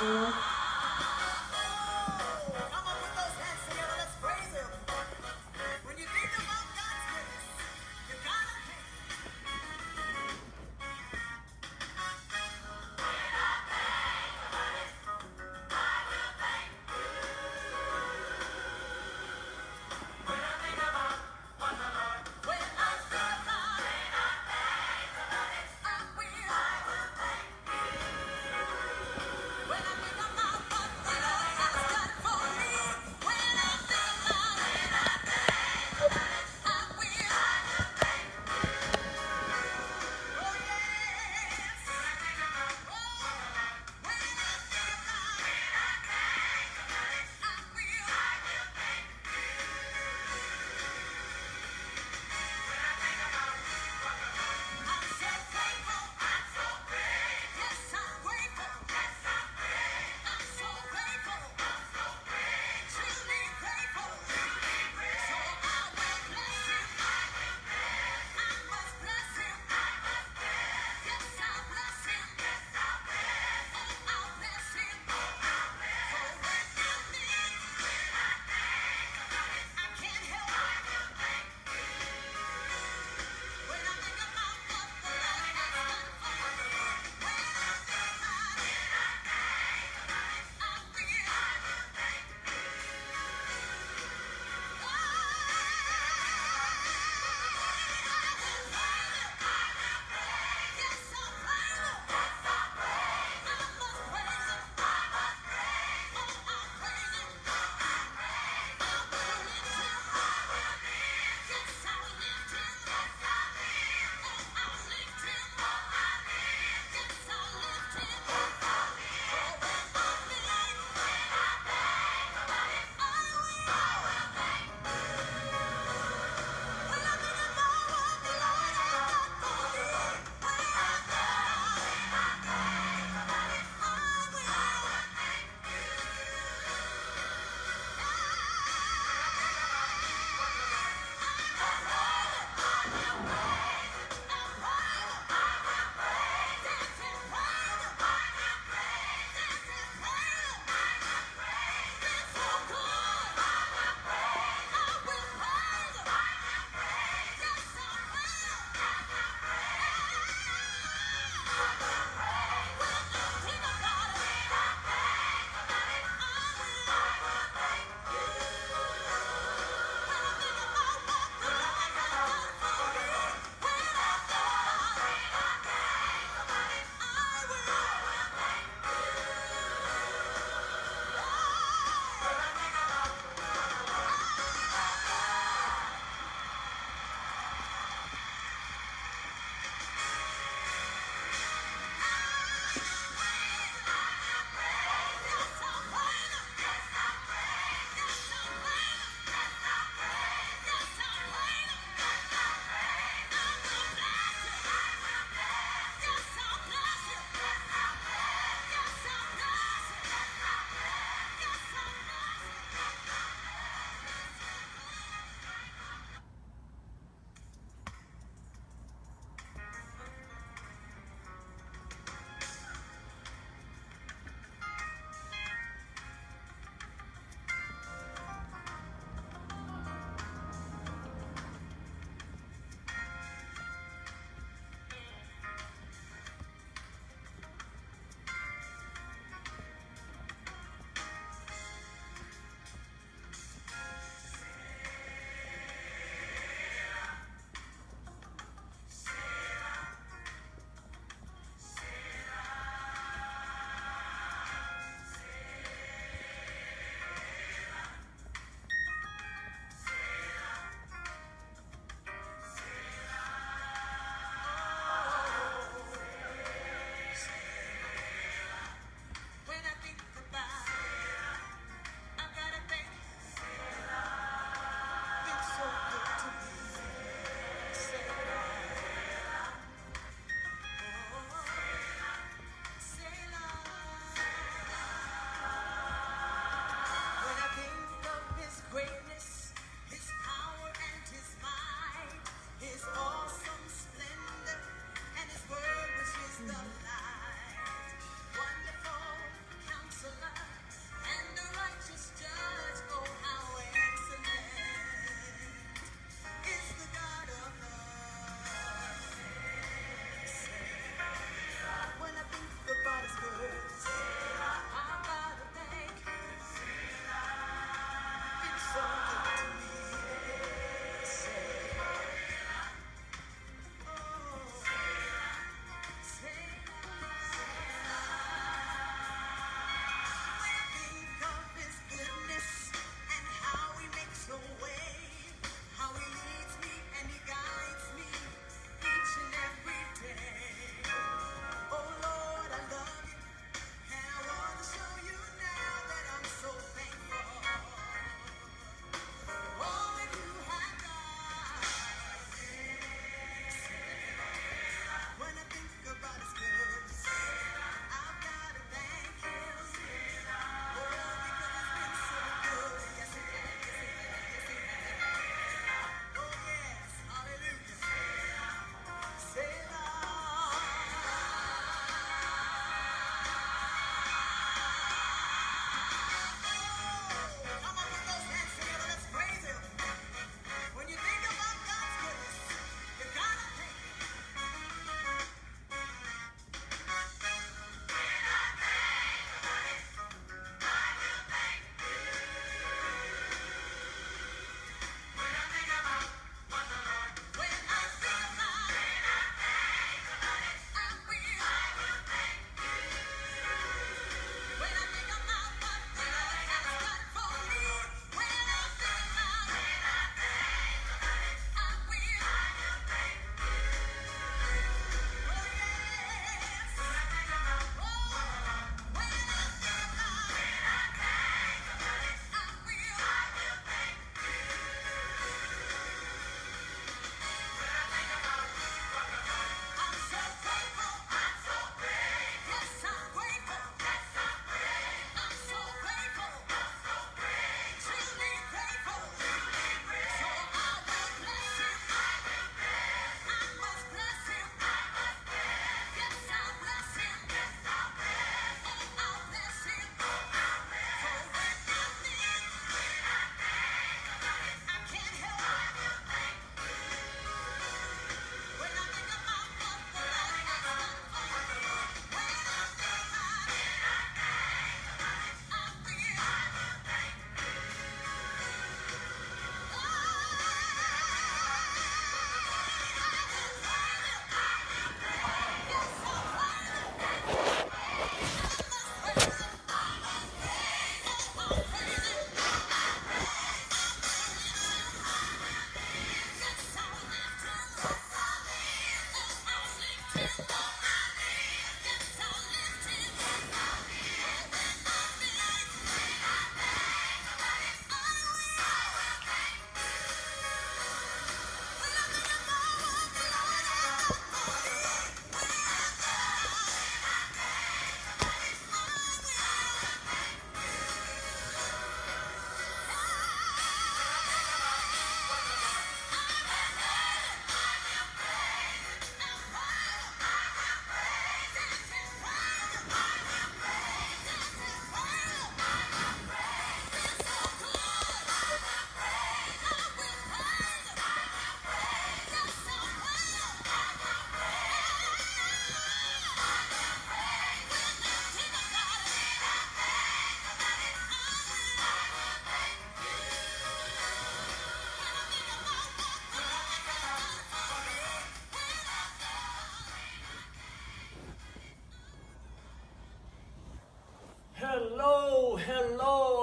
Come on, put those hands together. Let's praise Him. When you think about God's goodness, you gotta think. When I think about it, I will. When I think about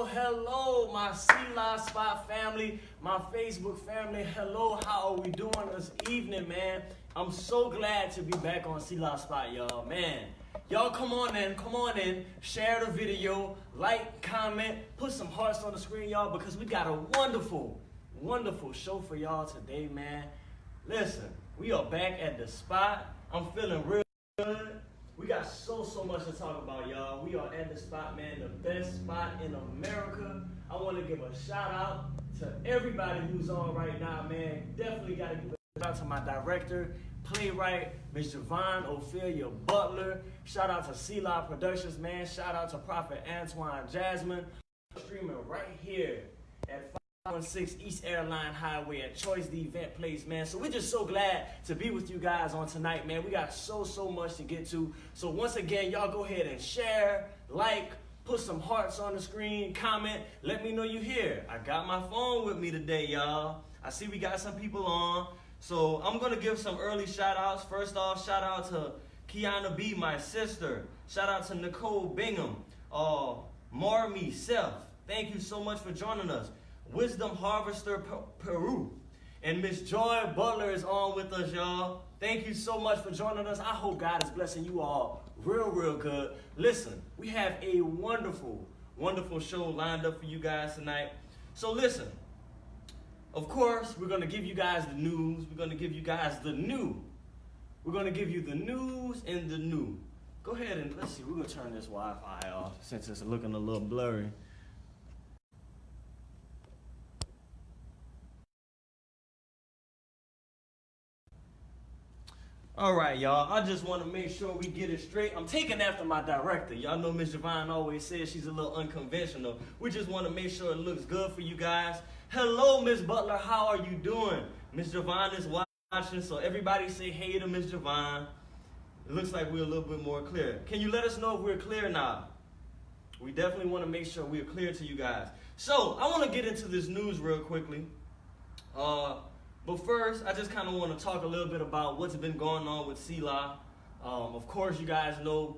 Hello, my SeLah's Spot family, my Facebook family. Hello, how are we doing this evening, man? I'm so glad to be back on SeLah's Spot, y'all, man. Y'all come on in, share the video, like, comment, put some hearts on the screen, y'all, because we got a wonderful show for y'all today, man. Listen, we are back at the spot. I'm feeling real good. We got so much to talk about, y'all. We are at the spot, man, the best spot in America. I want to give a shout out to everybody who's on right now, man. Definitely got to give a shout out to my director, Playwright, Miss JaVon, Ophelia, Butler. Shout out to SeLah's Productions, man. Shout out to Prophet Antoine Jasmine. Streaming right here at 516 East Airline Highway at Choice, the event place, man. So we're just so glad to be with you guys on tonight, man. We got so much to get to. So once again, y'all go ahead and share, like, put some hearts on the screen, comment, let me know you here. I got my phone with me today, y'all. I see we got some people on. So I'm going to give some early shout outs. First off, shout out to Kiana B, my sister. Shout out to Nicole Bingham. Marmy Self. Thank you so much for joining us. Wisdom Harvester Peru. And Miss Joy Butler is on with us, y'all. Thank you so much for joining us. I hope God is blessing you all real good. Listen, we have a wonderful show lined up for you guys tonight. So listen, of course, we're going to give you guys the news. We're going to give you guys the new. We're going to give you the news and the new. Go ahead and let's see. We're going to turn this Wi-Fi off since it's looking a little blurry. All right, y'all. I just want to make sure we get it straight. I'm taking after my director. Y'all know Miss JaVon always says she's a little unconventional. We just want to make sure it looks good for you guys. Hello, Miss Butler. How are you doing? Miss JaVon is watching, so everybody say hey to Miss JaVon. It looks like we're a little bit more clear. Can you let us know if we're clear now? We definitely want to make sure we're clear to you guys. So I want to get into this news real quickly. But first, I just kind of want to talk a little bit about what's been going on with SeLah. Of course, you guys know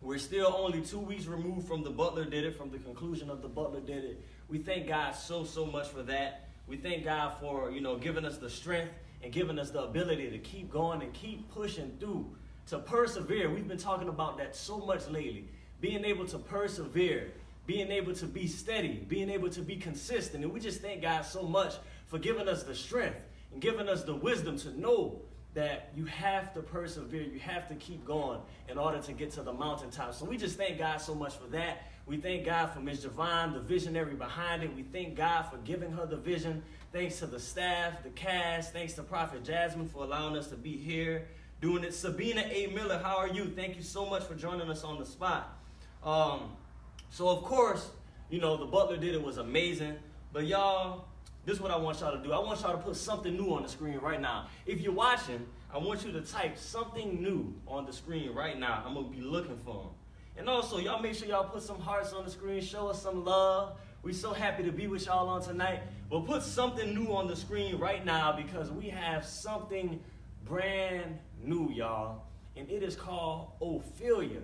we're still only 2 weeks removed from the Butler did it, from the conclusion of the Butler did it. We thank God so much for that. We thank God for, giving us the strength and giving us the ability to keep going and keep pushing through, to persevere. We've been talking about that so much lately. Being able to persevere, being able to be steady, being able to be consistent. And we just thank God so much for giving us the strength and giving us the wisdom to know that you have to persevere, you have to keep going in order to get to the mountaintop. So we just thank God so much for that. We thank God for Miss JaVon, the visionary behind it. We thank God for giving her the vision. Thanks to the staff, the cast. Thanks to Prophet Jasmine for allowing us to be here doing it. Sabina A. Miller, how are you? Thank you so much for joining us on the spot. So of course, the Butler did it was amazing. But y'all, this is what I want y'all to do. I want y'all to put something new on the screen right now. If you're watching, I want you to type something new on the screen right now. I'm going to be looking for them. And also, y'all make sure y'all put some hearts on the screen. Show us some love. We're so happy to be with y'all on tonight. But put something new on the screen right now because we have something brand new, y'all. And it is called Ophelia.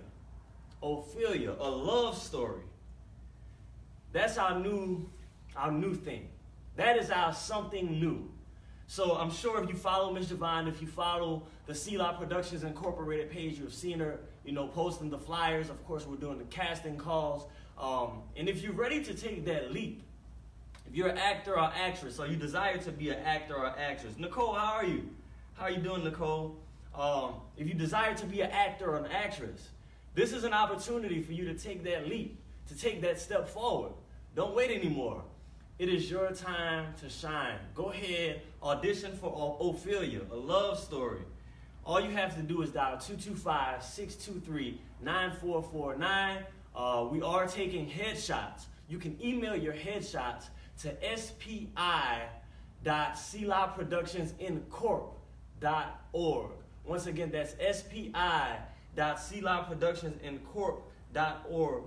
Ophelia, a love story. That's our new thing. That is our something new. So I'm sure if you follow Miss JaVon, if you follow the SeLah's Productions Incorporated page, you've seen her, posting the flyers. Of course, we're doing the casting calls. And if you're ready to take that leap, if you're an actor or actress, or you desire to be an actor or actress, Nicole, how are you? How are you doing, Nicole? If you desire to be an actor or an actress, this is an opportunity for you to take that leap, to take that step forward. Don't wait anymore. It is your time to shine. Go ahead, audition for Ophelia, a love story. All you have to do is dial 225-623-9449. We are taking headshots. You can email your headshots to spi.selahproductionsincorp.org. Once again, that's spi.selahproductionsincorp.org.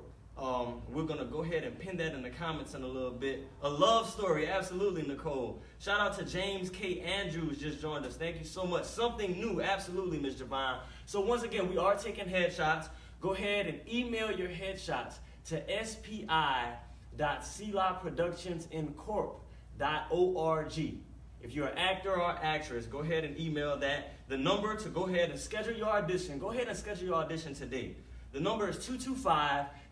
We're going to go ahead and pin that in the comments in a little bit. A love story, absolutely, Nicole. Shout out to James K. Andrews, just joined us. Thank you so much. Something new, absolutely, Ms. JaVon. So once again, we are taking headshots. Go ahead and email your headshots to spi.selahproductionsincorp.org. If you're an actor or actress, go ahead and email that. The number to go ahead and schedule your audition. Go ahead and schedule your audition today. The number is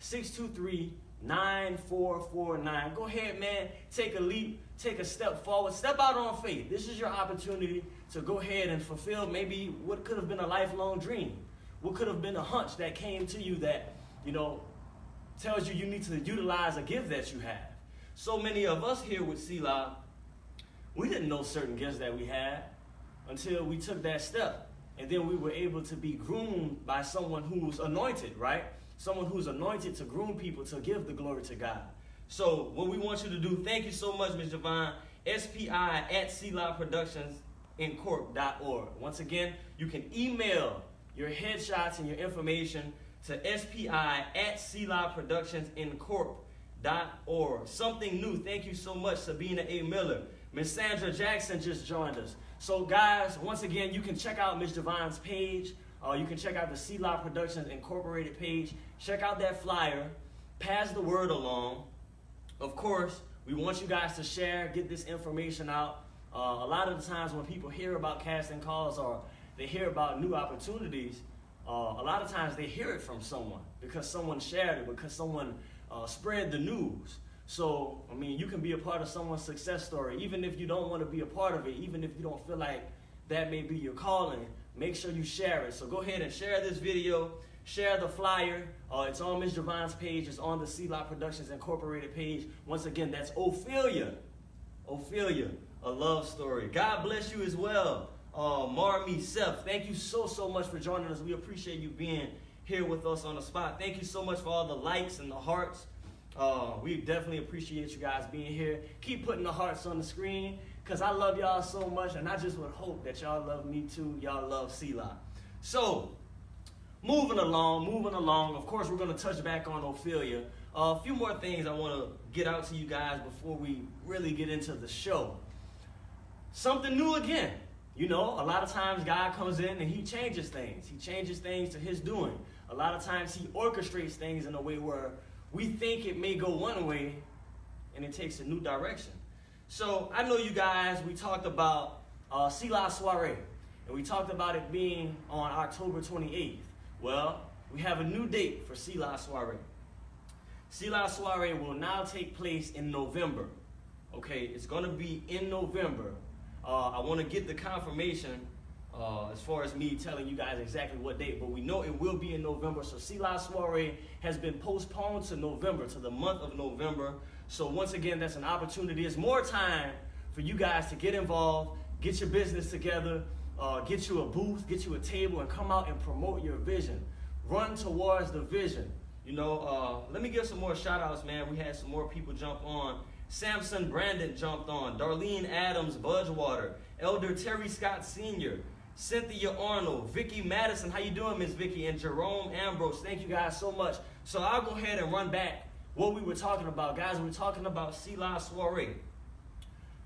225-623-9449. Go ahead, man. Take a leap. Take a step forward. Step out on faith. This is your opportunity to go ahead and fulfill maybe what could have been a lifelong dream. What could have been a hunch that came to you that, tells you need to utilize a gift that you have. So many of us here with SeLah's, we didn't know certain gifts that we had until we took that step. And then we were able to be groomed by someone who's anointed, right? Someone who's anointed to groom people to give the glory to God. So what we want you to do, thank you so much, Ms. JaVon, spi@selahproductionsincorp.org. Once again, you can email your headshots and your information to spi@selahproductionsincorp.org. Something new. Thank you so much, Sabina A. Miller. Miss Sandra Jackson just joined us. So guys, once again, you can check out Ms. JaVon's page. You can check out the SeLah's Productions Incorporated page. Check out that flyer. Pass the word along. Of course, we want you guys to share, get this information out. A lot of the times when people hear about casting calls or they hear about new opportunities, a lot of times they hear it from someone because someone shared it, because someone spread the news. So, you can be a part of someone's success story, even if you don't want to be a part of it, even if you don't feel like that may be your calling, make sure you share it. So go ahead and share this video, share the flyer. It's on Ms. JaVon's page, it's on the SeLah's Productions Incorporated page. Once again, that's Ophelia, a love story. God bless you as well. Marmy Seth, thank you so much for joining us. We appreciate you being here with us on the spot. Thank you so much for all the likes and the hearts. We definitely appreciate you guys being here. Keep putting the hearts on the screen because I love y'all so much, and I just would hope that y'all love me too. Y'all love SeLah's. So, moving along. Of course, we're going to touch back on Ophelia. A few more things I want to get out to you guys before we really get into the show. Something new again. A lot of times God comes in and he changes things. He changes things to his doing. A lot of times he orchestrates things in a way where we think it may go one way and it takes a new direction. So I know you guys, we talked about SeLah's soiree, and we talked about it being on October 28th. Well, we have a new date for SeLah's soiree. SeLah's soiree will now take place in November. Okay, it's going to be in November. I want to get the confirmation as far as me telling you guys exactly what date, but we know it will be in November. So SeLah's soiree has been postponed to November, to the month of November. So once again, that's an opportunity. It's more time for you guys to get involved, get your business together, get you a booth, get you a table, and come out and promote your vision. Run towards the vision. Let me give some more shout outs, man. We had some more people jump on. Samson Brandon jumped on. Darlene Adams Budgewater. Elder Terry Scott Sr. Cynthia Arnold. Vicky Madison. How you doing, Miss Vicky? And Jerome Ambrose. Thank you guys so much. So I'll go ahead and run back what we were talking about. Guys, we're talking about SeLah's soiree.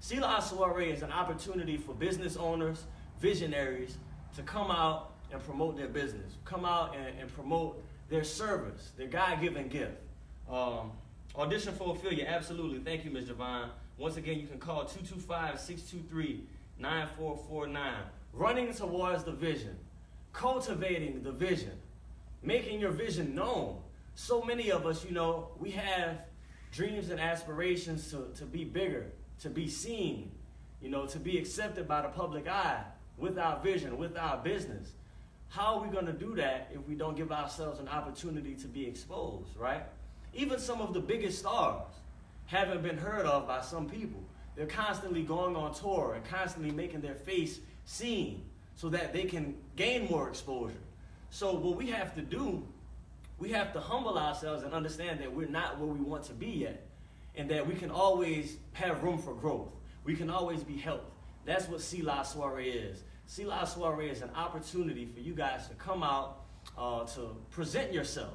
SeLah's soiree is an opportunity for business owners, visionaries, to come out and promote their business. Come out and promote their service, their God-given gift. Audition for Ophelia, absolutely. Thank you, Ms. JaVon. Once again, you can call 9449. Running towards the vision, cultivating the vision, making your vision known. So many of us, we have dreams and aspirations to be bigger, to be seen, to be accepted by the public eye with our vision, with our business. How are we going to do that if we don't give ourselves an opportunity to be exposed, right? Even some of the biggest stars haven't been heard of by some people. They're constantly going on tour and constantly making their face seen so that they can gain more exposure. So what we have to do, we have to humble ourselves and understand that we're not where we want to be yet, and that we can always have room for growth. We can always be helped. That's what SeLah's Soiree is. SeLah's Soiree is an opportunity for you guys to come out to present yourself,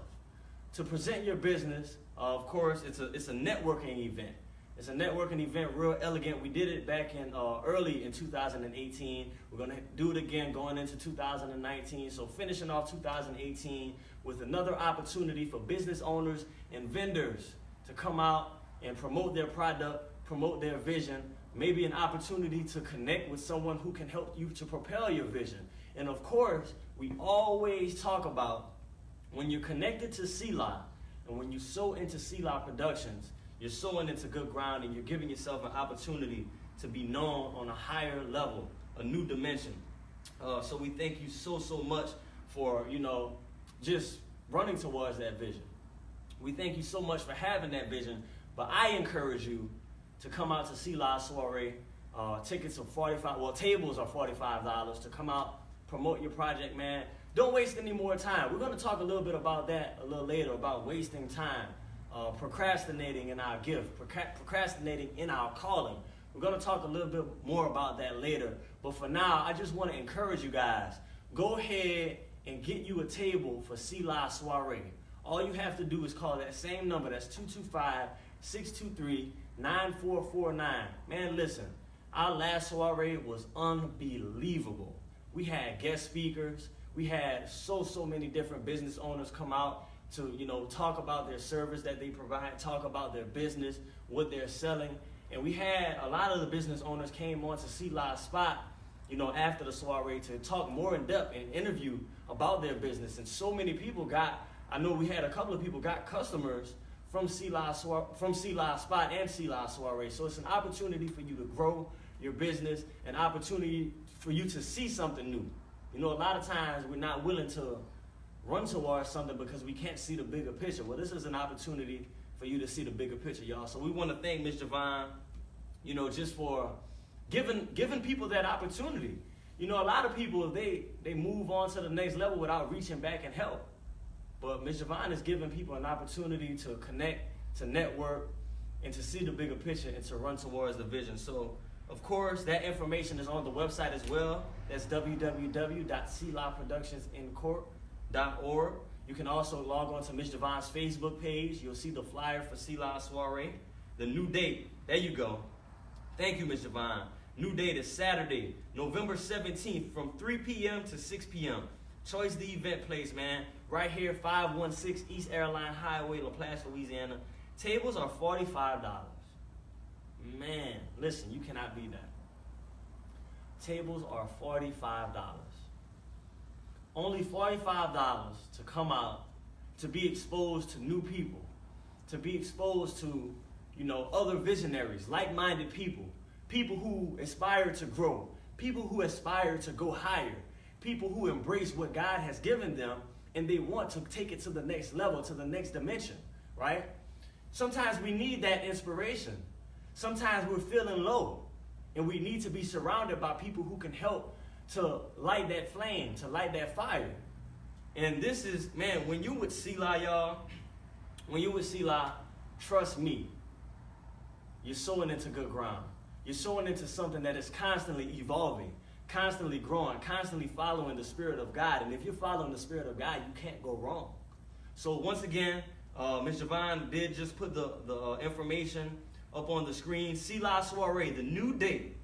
to present your business. Of course, it's a networking event. It's a networking event, real elegant. We did it back in early in 2018. We're going to do it again going into 2019. So finishing off 2018 with another opportunity for business owners and vendors to come out and promote their product, promote their vision, maybe an opportunity to connect with someone who can help you to propel your vision. And of course, we always talk about when you're connected to SeLah and when you sow into SeLah Productions, you're sowing into good ground and you're giving yourself an opportunity to be known on a higher level, a new dimension. So we thank you so much for, just running towards that vision. We thank you so much for having that vision, but I encourage you to come out to SeLah's Soiree. Tickets are tables are $45 to come out, promote your project, man. Don't waste any more time. We're going to talk a little bit about that a little later, about wasting time. Procrastinating in our gift, procrastinating in our calling. We're going to talk a little bit more about that later. But for now, I just want to encourage you guys, go ahead and get you a table for SeLah's Soiree. All you have to do is call that same number, that's 225-623-9449. Man, listen, our last soiree was unbelievable. We had guest speakers. We had so many different business owners come out to, talk about their service that they provide, talk about their business, what they're selling. And we had a lot of the business owners came on to SeLah's spot, after the soiree to talk more in depth and interview about their business. And so many people I know we had a couple of people got customers from SeLah's spot and SeLah's Soiree. So it's an opportunity for you to grow your business, an opportunity for you to see something new. A lot of times we're not willing to run towards something because we can't see the bigger picture. Well, this is an opportunity for you to see the bigger picture, y'all. So we want to thank Ms. JaVon, just for giving people that opportunity. A lot of people, they move on to the next level without reaching back and help. But Ms. JaVon is giving people an opportunity to connect, to network, and to see the bigger picture and to run towards the vision. So, of course, that information is on the website as well. That's www.selahproductionsincorp.org. You can also log on to Ms. JaVon's Facebook page. You'll see the flyer for SeLah's Soiree. The new date, there you go. Thank you, Ms. JaVon. New date is Saturday, November 17th from 3 p.m. to 6 p.m. Choice the event place, man. Right here, 516 East Airline Highway, LaPlace, Louisiana. Tables are $45. Man, listen, you cannot beat that. Tables are $45. Only $45 to come out, to be exposed to new people, to be exposed to, other visionaries, like-minded people, people who aspire to grow, people who aspire to go higher, people who embrace what God has given them and they want to take it to the next level, to the next dimension, right? Sometimes we need that inspiration. Sometimes we're feeling low and we need to be surrounded by people who can help to light that flame, to light that fire. And this is, man, when you with SeLah, y'all, when you with SeLah, trust me, you're sowing into good ground. You're sowing into something that is constantly evolving, constantly growing, constantly following the Spirit of God. And if you're following the Spirit of God, you can't go wrong. So once again, Ms. JaVon did just put the information up on the screen. SeLah's Soiree, the new date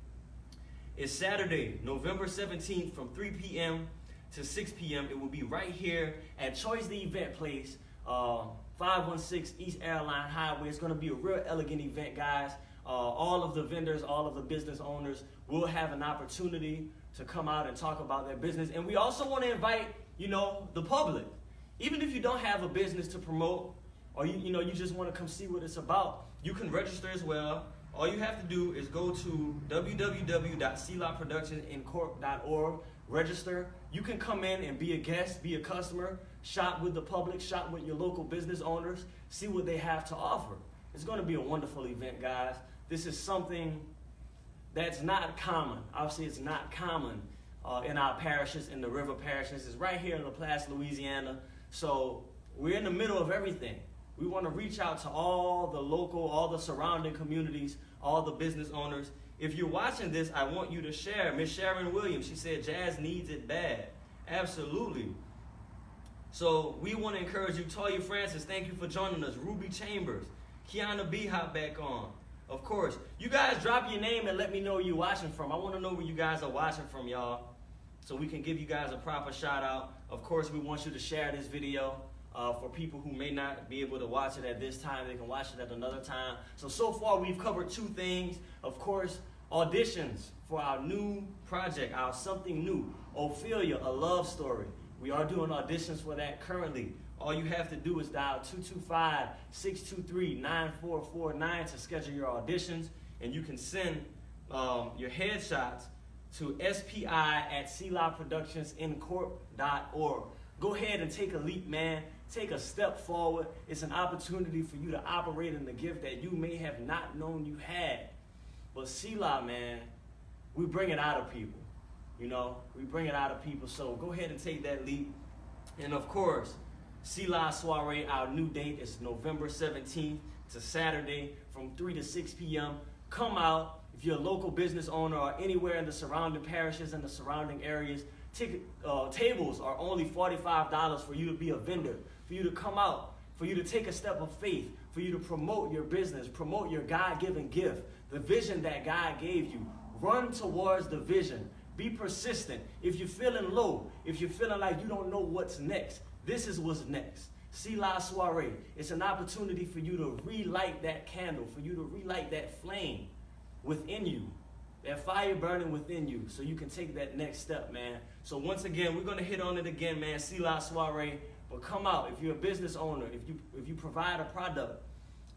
is Saturday, November 17th from 3 p.m. to 6 p.m. It will be right here at Choice the Event Place, 516 East Airline Highway. It's going to be a real elegant event, guys. all of the vendors, all of the business owners will have an opportunity to come out and talk about their business. And we also want to invite, the public. Even if you don't have a business to promote, or you just want to come see what it's about, you can register as well. All you have to do is go to www.SeLahProductionsIncorp.org, register. You can come in and be a guest, be a customer, shop with the public, shop with your local business owners, see what they have to offer. It's going to be a wonderful event, guys. This is something that's not common. Obviously, it's not common in our parishes, in the river parishes. It's right here in LaPlace, Louisiana. So we're in the middle of everything. We want to reach out to all the local, all the surrounding communities, all the business owners. If you're watching this, I want you to share. Miss Sharon Williams, she said, jazz needs it bad. Absolutely. So we want to encourage you. Toya Francis, thank you for joining us. Ruby Chambers, Kiana B, hop back on. Of course. You guys drop your name and let me know where you're watching from. I want to know where you guys are watching from, y'all, so we can give you guys a proper shout out. Of course, we want you to share this video. For people who may not be able to watch it at this time, they can watch it at another time. So far we've covered two things. Of course, auditions for our new project, our something new, Ophelia, a love story. We are doing auditions for that currently. All you have to do is dial 225-623-9449 to schedule your auditions, and you can send your headshots to spi@SeLahProductionsIncorp.org. Go ahead and take a leap, man. Take a step forward. It's an opportunity for you to operate in the gift that you may have not known you had. But SeLah, man, we bring it out of people. We bring it out of people. So go ahead and take that leap. And of course, SeLah's soiree, our new date is November 17th. It's a Saturday from 3 to 6 p.m. Come out. If you're a local business owner or anywhere in the surrounding parishes and the surrounding areas, tables are only $45 for you to be a vendor, for you to come out, for you to take a step of faith, for you to promote your business, promote your God-given gift, the vision that God gave you. Run towards the vision. Be persistent. If you're feeling low, if you're feeling like you don't know what's next, this is what's next. SeLah's soiree. It's an opportunity for you to relight that candle, for you to relight that flame within you. That fire burning within you, so you can take that next step, man. So once again, we're gonna hit on it again, man. SeLah's soiree. But come out. If you're a business owner, if you provide a product,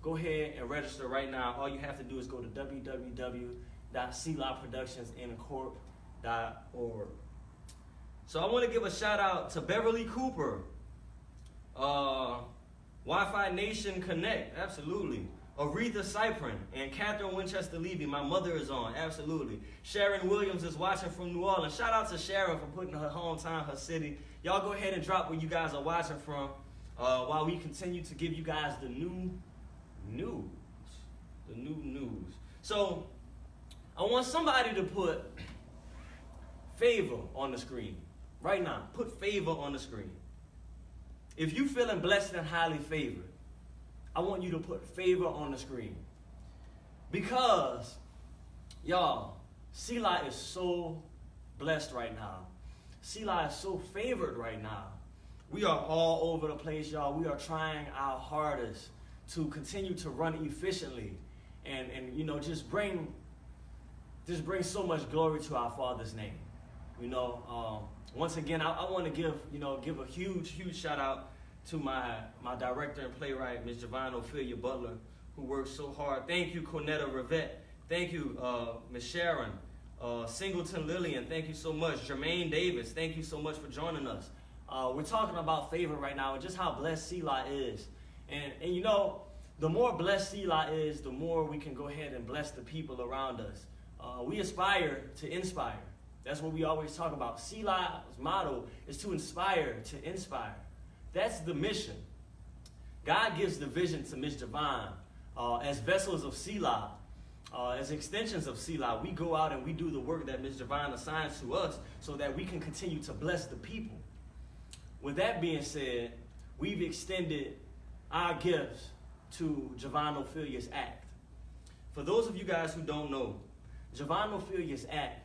go ahead and register right now. All you have to do is go to www.SeLahProductionsIncorp.org. So I want to give a shout out to Beverly Cooper, Wi-Fi Nation Connect, absolutely. Aretha Cyprin and Catherine Winchester Levy, my mother is on, absolutely. Sharon Williams is watching from New Orleans. Shout out to Sharon for putting her hometown, her city. Y'all go ahead and drop where you guys are watching from while we continue to give you guys the new news. The new news. So I want somebody to put favor on the screen. Right now, put favor on the screen. If you feeling blessed and highly favored, I want you to put favor on the screen. Because, y'all, SeLah is so blessed right now. SeLah is so favored right now. We are all over the place, y'all. We are trying our hardest to continue to run efficiently and just bring so much glory to our Father's name. Once again, I want to give a huge shout out to my director and playwright, Ms. JaVon Ophelia Butler, who works so hard. Thank you, Cornetta Rivette. Thank you, Ms. Sharon. Singleton Lillian, thank you so much. Jermaine Davis, thank you so much for joining us. We're talking about favor right now and just how blessed SeLah is. And the more blessed SeLah is, the more we can go ahead and bless the people around us. We aspire to inspire. That's what we always talk about. SeLah's motto is to inspire, to inspire. That's the mission. God gives the vision to Ms. JaVon. As vessels of SeLah, as extensions of SeLah, we go out and we do the work that Ms. JaVon assigns to us so that we can continue to bless the people. With that being said, we've extended our gifts to JaVon Ophelia's Act. For those of you guys who don't know, JaVon Ophelia's Act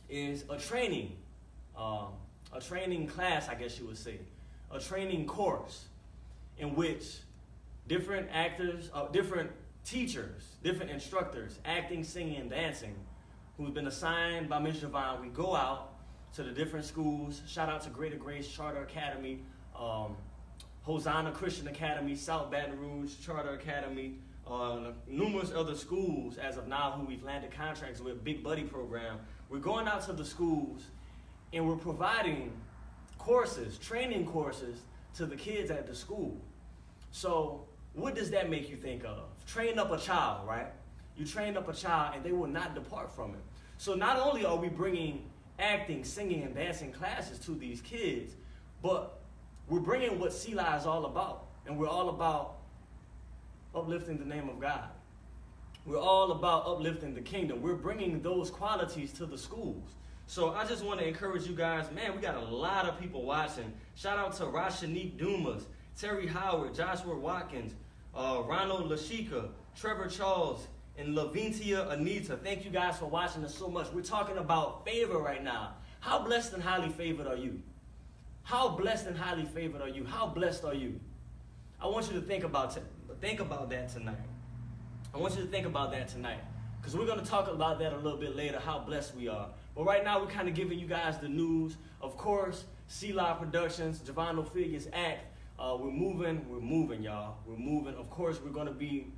is a training class, I guess you would say, a training course in which different actors, different teachers, different instructors, acting, singing, and dancing, who's been assigned by Ms. JaVon. We go out to the different schools. Shout out to Greater Grace Charter Academy, Hosanna Christian Academy, South Baton Rouge Charter Academy, numerous other schools as of now who we've landed contracts with, Big Buddy program. We're going out to the schools and we're providing courses, training courses to the kids at the school. So what does that make you think of? Train up a child, right? You train up a child and they will not depart from it. So not only are we bringing acting, singing, and dancing classes to these kids, but we're bringing what SeLah's is all about. And we're all about uplifting the name of God. We're all about uplifting the kingdom. We're bringing those qualities to the schools. So I just want to encourage you guys, man, we got a lot of people watching. Shout out to Rashanique Dumas, Terry Howard, Joshua Watkins, Ronald Lashika, Trevor Charles, and Lavintia Anita. Thank you guys for watching us so much. We're talking about favor right now. How blessed and highly favored are you? How blessed and highly favored are you? How blessed are you? I want you to think about that tonight. I want you to think about that tonight, because we're going to talk about that a little bit later, how blessed we are. But right now, we're kind of giving you guys the news. Of course, SeLah's Productions, JaVon Ophelia's act. We're moving, y'all. We're moving. Of course, we're going to be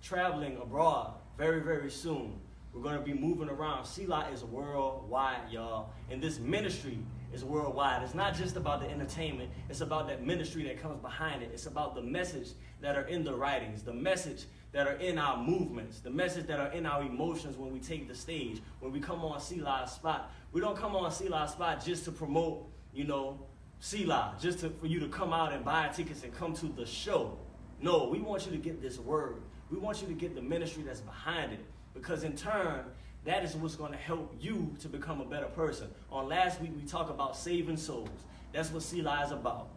traveling abroad very, very soon. We're going to be moving around. SeLah's is worldwide, y'all. And this ministry is worldwide. It's not just about the entertainment. It's about that ministry that comes behind it. It's about the message that are in the writings, the message that are in our movements, the message that are in our emotions when we take the stage, when we come on SeLah's spot. We don't come on SeLah's spot just to promote, SeLah, just for you to come out and buy tickets and come to the show. No, we want you to get this word. We want you to get the ministry that's behind it, because in turn, that is what's going to help you to become a better person. On last week, we talked about saving souls. That's what SeLah's is about.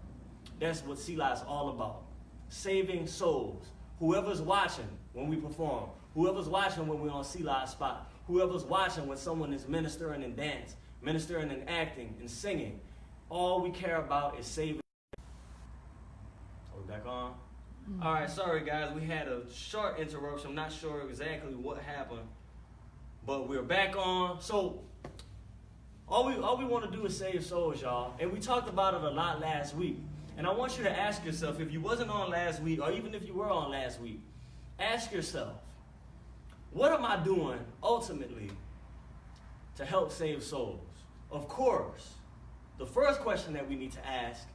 That's what SeLah's is all about. Saving souls. Whoever's watching when we perform, whoever's watching when we're on SeLah's spot, whoever's watching when someone is ministering in dance, ministering in acting and singing, all we care about is saving. Are we back on? Mm-hmm. All right, sorry guys, we had a short interruption. I'm not sure exactly what happened, but we're back on. So all we want to do is save souls, y'all. And we talked about it a lot last week. And I want you to ask yourself, if you wasn't on last week, or even if you were on last week, ask yourself, what am I doing ultimately to help save souls? Of course, the first question that we need to ask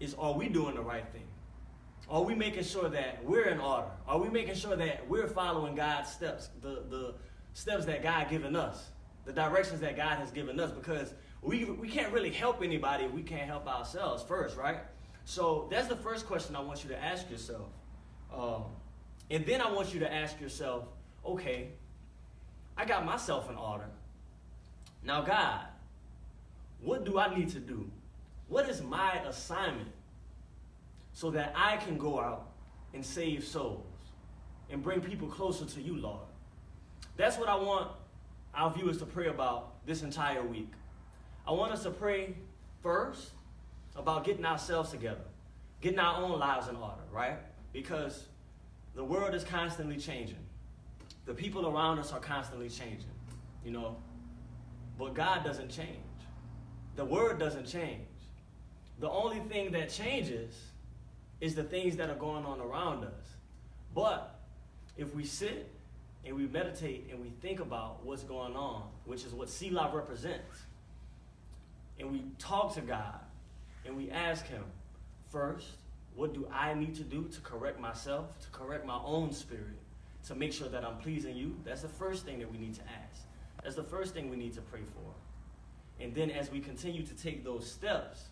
is, are we doing the right thing? Are we making sure that we're in order? Are we making sure that we're following God's steps, the steps that God given us, the directions that God has given us? Because we can't really help anybody if we can't help ourselves first, right? So that's the first question I want you to ask yourself. And then I want you to ask yourself, okay, I got myself in order. Now, God, what do I need to do? What is my assignment so that I can go out and save souls and bring people closer to you, Lord? That's what I want our viewers to pray about this entire week. I want us to pray first about getting ourselves together, getting our own lives in order, right? Because the world is constantly changing. The people around us are constantly changing, but God doesn't change. The word doesn't change. The only thing that changes is the things that are going on around us. But if we sit and we meditate and we think about what's going on, which is what SeLah represents, and we talk to God and we ask him, first, what do I need to do to correct myself, to correct my own spirit, to make sure that I'm pleasing you? That's the first thing that we need to ask. That's the first thing we need to pray for. And then as we continue to take those steps,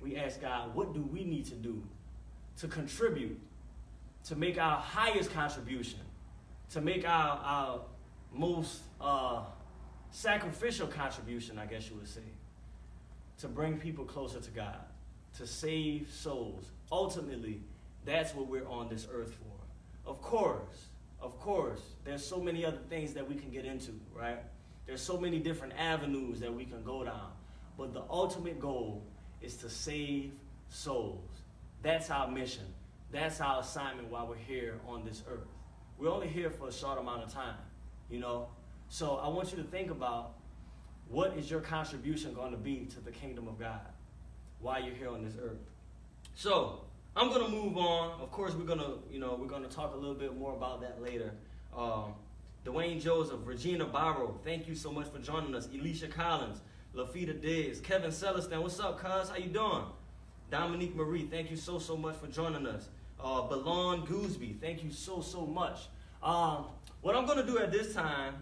we ask God, what do we need to do to contribute, to make our highest contribution, to make our most sacrificial contribution, I guess you would say, to bring people closer to God, to save souls. Ultimately, that's what we're on this earth for. Of course, there's so many other things that we can get into, right? There's so many different avenues that we can go down. But the ultimate goal is to save souls. That's our mission. That's our assignment while we're here on this earth. We're only here for a short amount of time, you know? So I want you to think about, what is your contribution going to be to the kingdom of God while you're here on this earth? So I'm going to move on. Of course, we're going to talk a little bit more about that later. Dwayne Joseph, Regina Barrow, thank you so much for joining us. Elisha Collins, Lafita Diggs, Kevin Celestin, what's up, cuz? How you doing? Dominique Marie, thank you so much for joining us. Balon Gooseby, thank you so much. What I'm going to do at this time,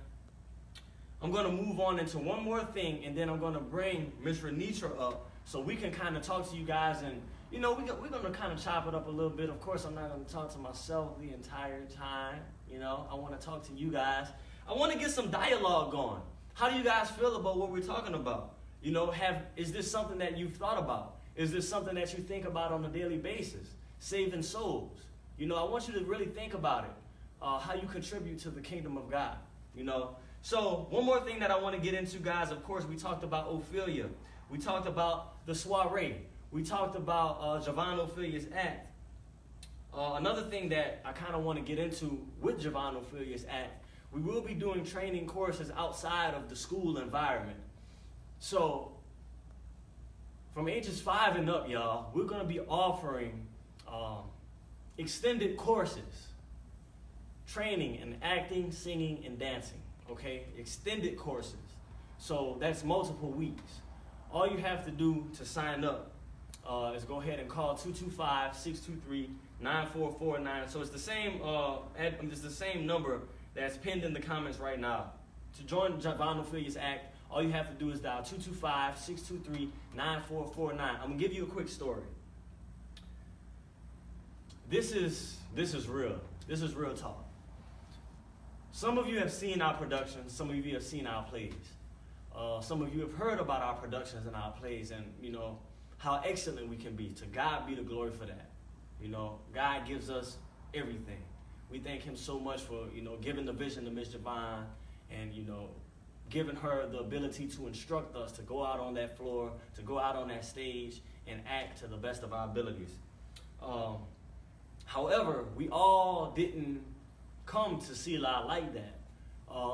I'm going to move on into one more thing, and then I'm going to bring Miss Renitra up so we can kind of talk to you guys, and, you know, we're going to kind of chop it up a little bit. Of course, I'm not going to talk to myself the entire time, you know. I want to talk to you guys. I want to get some dialogue going. How do you guys feel about what we're talking about? You know, is this something that you've thought about? Is this something that you think about on a daily basis? Saving souls. You know, I want you to really think about it, how you contribute to the kingdom of God, you know. So one more thing that I want to get into, guys. Of course, we talked about Ophelia. We talked about the soiree. We talked about JaVon Ophelia's act. Another thing that I kind of want to get into with JaVon Ophelia's act, we will be doing training courses outside of the school environment. So from ages 5 and up, y'all, we're going to be offering extended courses, training in acting, singing, and dancing. Okay, extended courses. So that's multiple weeks. All you have to do to sign up is go ahead and call 225-623-9449. So it's the same number that's pinned in the comments right now. To join JaVon Ophelia's act, all you have to do is dial 225-623-9449. I'm gonna give you a quick story. This is real. This is real talk. Some of you have seen our productions. Some of you have seen our plays. Some of you have heard about our productions and our plays, and you know how excellent we can be. To God be the glory for that. You know, God gives us everything. We thank Him so much for, you know, giving the vision to Miss JaVon, and, you know, giving her the ability to instruct us to go out on that floor, to go out on that stage and act to the best of our abilities. However, we all didn't come to SeLah's like that.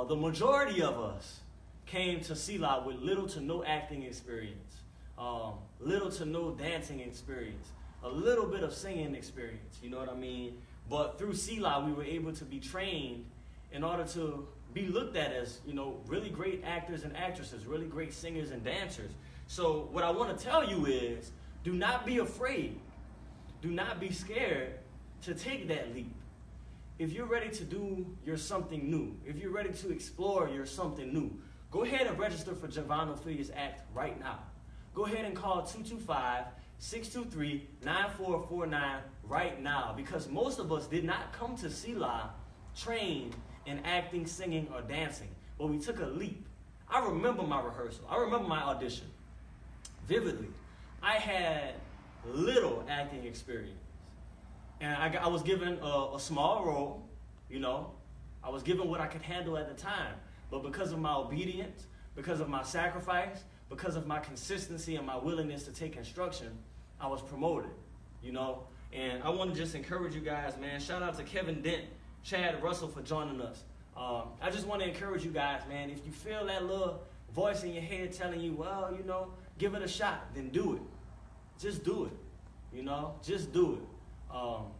The majority of us came to SeLah's with little to no acting experience, little to no dancing experience, a little bit of singing experience, you know what I mean? But through SeLah's, we were able to be trained in order to be looked at as, you know, really great actors and actresses, really great singers and dancers. So what I want to tell you is, do not be afraid. Do not be scared to take that leap. If you're ready to do your something new, if you're ready to explore your something new, go ahead and register for JaVon Ophelia's act right now. Go ahead and call 225-623-9449 right now, because most of us did not come to SeLah's trained in acting, singing, or dancing, but we took a leap. I remember my rehearsal. I remember my audition vividly. I had little acting experience. And I was given a small role, you know. I was given what I could handle at the time. But because of my obedience, because of my sacrifice, because of my consistency and my willingness to take instruction, I was promoted, you know. And I want to just encourage you guys, man. Shout out to Kevin Dent, Chad Russell for joining us. I just want to encourage you guys, man. If you feel that little voice in your head telling you, well, you know, give it a shot, then do it. Just do it, you know. Just do it.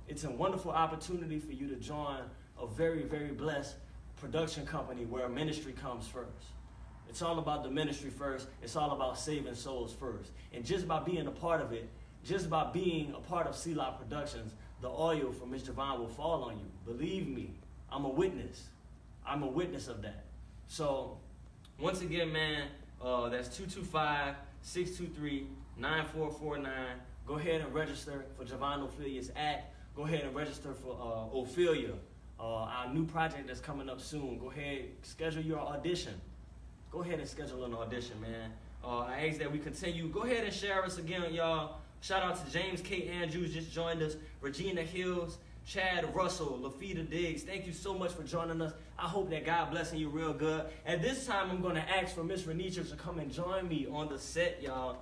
It's a wonderful opportunity for you to join a very, very blessed production company where ministry comes first. It's all about the ministry first. It's all about saving souls first. And just by being a part of it, just by being a part of SeLah's Productions, the oil from Miss JaVon will fall on you. Believe me, I'm a witness. I'm a witness of that. So, once again, man, that's 225-623-9449. Go ahead and register for JaVon Ophelia's act. Go ahead and register for Ophelia, our new project that's coming up soon. Go ahead, schedule your audition. Go ahead and schedule an audition, man. I ask that we continue. Go ahead and share us again, y'all. Shout out to James K. Andrews, just joined us. Regina Hills, Chad Russell, Lafita Diggs. Thank you so much for joining us. I hope that God blessing you real good. At this time, I'm going to ask for Miss Renitra to come and join me on the set, y'all.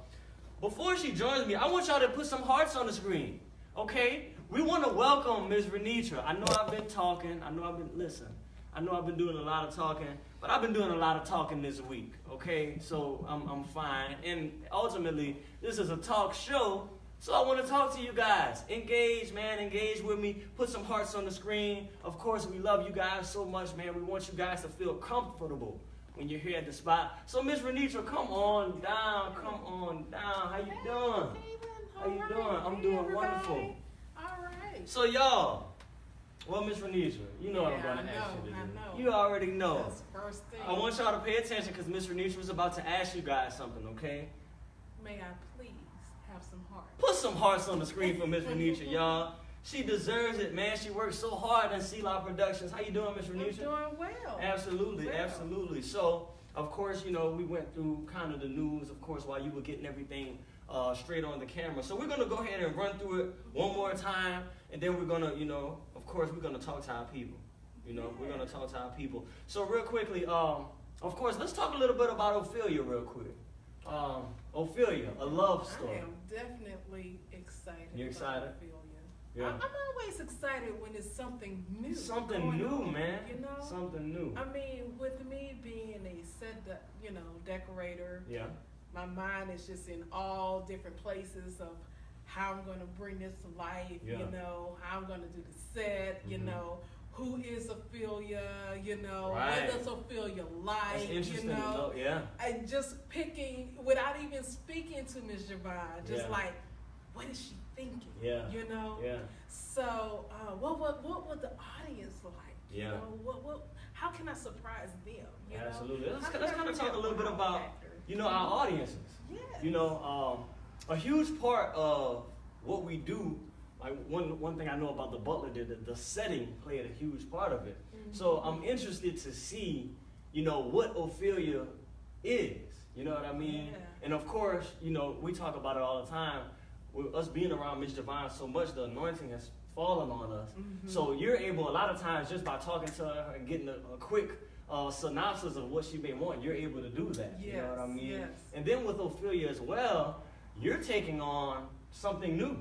Before she joins me, I want y'all to put some hearts on the screen, okay? we want to welcome Ms. Renitra. I know I've been talking. I know I've been doing a lot of talking, but I've been doing a lot of talking this week, okay? So I'm fine. And ultimately, this is a talk show, so I want to talk to you guys. Engage, man. Engage with me. Put some hearts on the screen. Of course, we love you guys so much, man. We want you guys to feel comfortable when you're here at the spot. So, Ms. Renitra, come on down. Come on down. How you doing? How you doing? I'm doing wonderful. All right. So, y'all, well, Ms. Renitra, you know what I'm going to ask you to do. I know. You already know. That's the first thing. I want y'all to pay attention because Ms. Renitra was about to ask you guys something, okay? May I please have some heart? Put some hearts on the screen for Ms. Renitra, y'all. She deserves it, man. She works so hard in SeLah's Productions. How you doing, Ms. I'm Renitra? doing well. Absolutely, Well. absolutely. So, of course, you know, we went through kind of the news, of course, while you were getting everything straight on the camera. So we're going to go ahead and run through it one more time, and then we're going to, you know, of course, we're going to talk to our people. You know, we're going to talk to our people. So real quickly, of course, let's talk a little bit about Ophelia real quick. Ophelia, a love story. I am definitely excited. You excited? About Ophelia. Yeah. I'm always excited when it's something new. Something going new, on, man. You know? Something new. I mean, with me being a decorator, Yeah. my mind is just in all different places of how I'm going to bring this to life, Yeah. you know, how I'm going to do the set, you Mhm. know, who is Ophelia, you know, Right. what does Ophelia like, That's interesting you to know. Yeah. and just picking, without even speaking to Ms. JaVon, just Yeah. like, what is she thinking, Yeah. you know? Yeah. So, what would the audience like? Yeah. You know, how can I surprise them? You Absolutely. Know? Let's How kind can I of talk a bring little bit that about, wow factor? you know, our audiences. Yes. You know, a huge part of what we do, like one thing I know about the Butler did, the setting played a huge part of it. Mm-hmm. So I'm interested to see, you know, what Ophelia is. You know what I mean? Yeah. And of course, you know, we talk about it all the time. With us being around Ms. JaVon so much, the anointing has fallen on us. Mhm. So you're able, a lot of times, just by talking to her and getting a quick synopsis of what she may want, you're able to do that. You know what I Yes, mean? yes. And then with Ophelia as well, you're taking on something new.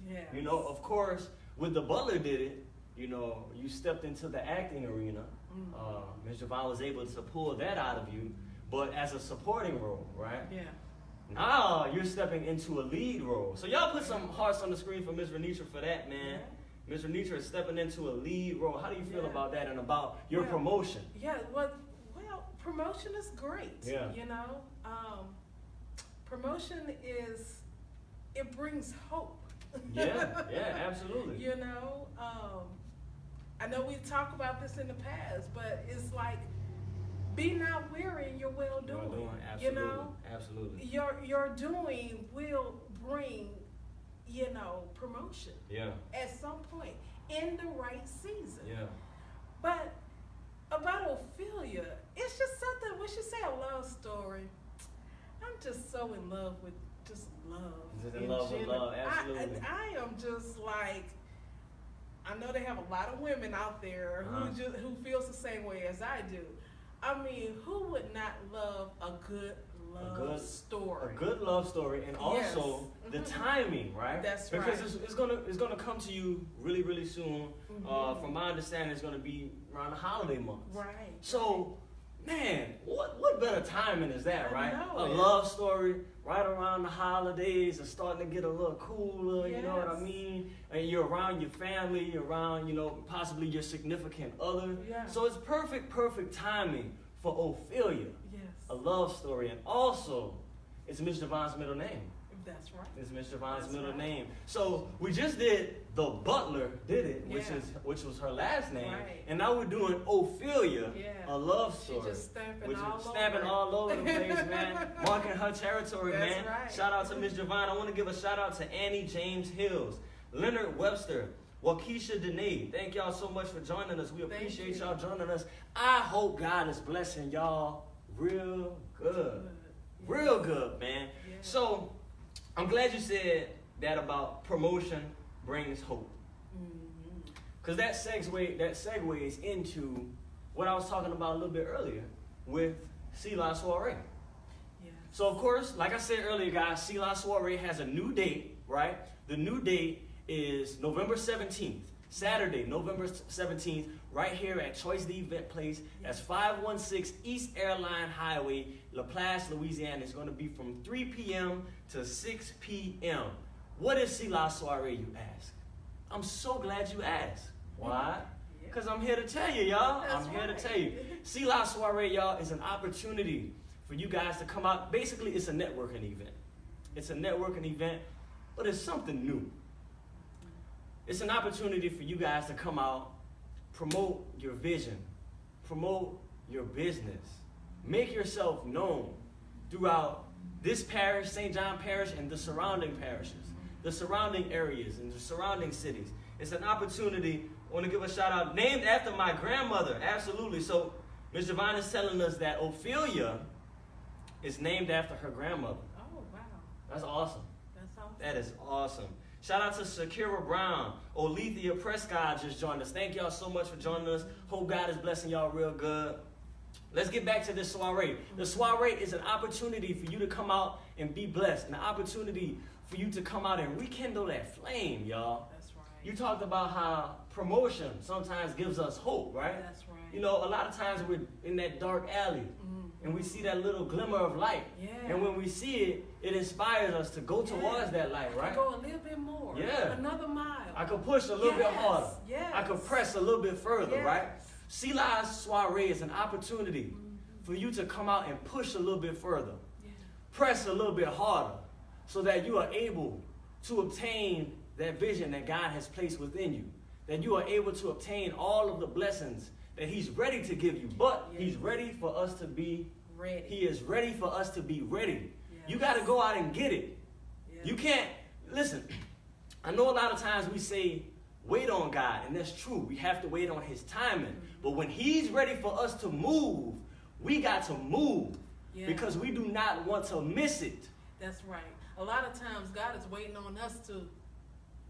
Yes. You know, of course, with the Butler did it, you know, you stepped into the acting arena. Mhm. Ms. JaVon was able to pull that out of you, but as a supporting role, right? Yeah. Now you're stepping into a lead role. So y'all put some hearts on the screen for Ms. Renitra for that, man. Ms. Renitra is stepping into a lead role. How do you feel Yeah. about that and about your Yeah. promotion? Yeah. Well, promotion is great. Yeah. You know, promotion it brings hope. Yeah, yeah, absolutely. You know, I know we talked about this in the past, but it's like, be not weary in your well doing. Absolutely, You know, absolutely. your doing will bring, you know, promotion Yeah, at some point in the right season. yeah. But about Ophelia, it's just something. When she say a love story, I'm just so in love with just love. Just in love with general. love, absolutely. I am just like, I know they have a lot of women out there Uh-huh. who feels the same way as I do. I mean, who would not love a good love story? A good love story, and also Yes. the Mhm. timing, right? That's because right. it's gonna come to you really, really soon. Mhm. From my understanding, it's gonna be around the holiday months. Right. So, man, what better timing is that, I right? know A it. love story right around the holidays. It's starting to get a little cooler. You know what I Yes. mean? And you're around your family. You're around, you know, possibly your significant other. Yeah. So it's perfect timing for Ophelia. Yes. A love story, and also it's Ms. JaVon's middle name. That's right. It's Ms. JaVon's That's middle right. name. So we just did the Butler did it, Yeah. which was her last name, Right. and now we're doing Ophelia, Yeah. a love She story. just stamping which all is over stamping it. all over the place, man. Marking her territory, That's man. right. Shout out to Ms. JaVon. I want to give a shout out to Annie James Hills, Leonard Webster, Waukesha Danae. Thank y'all so much for joining us. We Thank appreciate you. y'all joining us. I hope God is blessing y'all real good. Real good, man. Yeah. So, I'm glad you said that about promotion brings hope. Mhm. Because that segues into what I was talking about a little bit earlier with SeLah's Soiree. Yes. So, of course, like I said earlier, guys, SeLah's Soiree has a new date, right? The new date is November 17th, Saturday, November 17th, right here at Choice the Event Place. That's 516 East Airline Highway, LaPlace, Louisiana. It's going to be from 3 p.m. to 6 p.m. What is SeLah's soiree, you ask? I'm so glad you asked. Why? Because I'm here to tell you, y'all. That's I'm here right. to tell you. SeLah's soiree, y'all, is an opportunity for you guys to come out. Basically, it's a networking event. It's a networking event, but it's something new. It's an opportunity for you guys to come out, promote your vision, promote your business, make yourself known throughout this parish, St. John Parish, and the surrounding parishes, the surrounding areas, and the surrounding cities. It's an opportunity. I want to give a shout out, named after my grandmother, absolutely. So Ms. JaVon is telling us that Ophelia is named after her grandmother. Oh, wow. That's awesome. That's awesome. That is awesome. Shout out to Shakira Brown. Olethea Prescott just joined us. Thank y'all so much for joining us. Hope God is blessing y'all real good. Let's get back to this soiree. The soiree is an opportunity for you to come out and be blessed. An opportunity for you to come out and rekindle that flame, y'all. That's right. You talked about how promotion sometimes gives us hope, right? That's right. You know, a lot of times we're in that dark alley and we see that little glimmer of light. Yeah. And when we see it, it inspires us to go towards that light, right? Go a little bit more. Yeah. Another mile. I could push a little bit harder. Yes. I could press a little bit further, Yes. right? SeLah's soiree is an opportunity for you to come out and push a little bit further. Yeah. Press a little bit harder so that you are able to obtain that vision that God has placed within you. That you are able to obtain all of the blessings that He's ready to give you. But He's ready for us to be Ready. He is ready for us to be ready. Yes. You got to go out and get it. Yes. You can't, listen, I know a lot of times we say, wait on God, and that's true. We have to wait on His timing. But when He's ready for us to move, we got to move Yeah. because we do not want to miss it. That's right. A lot of times God is waiting on us to.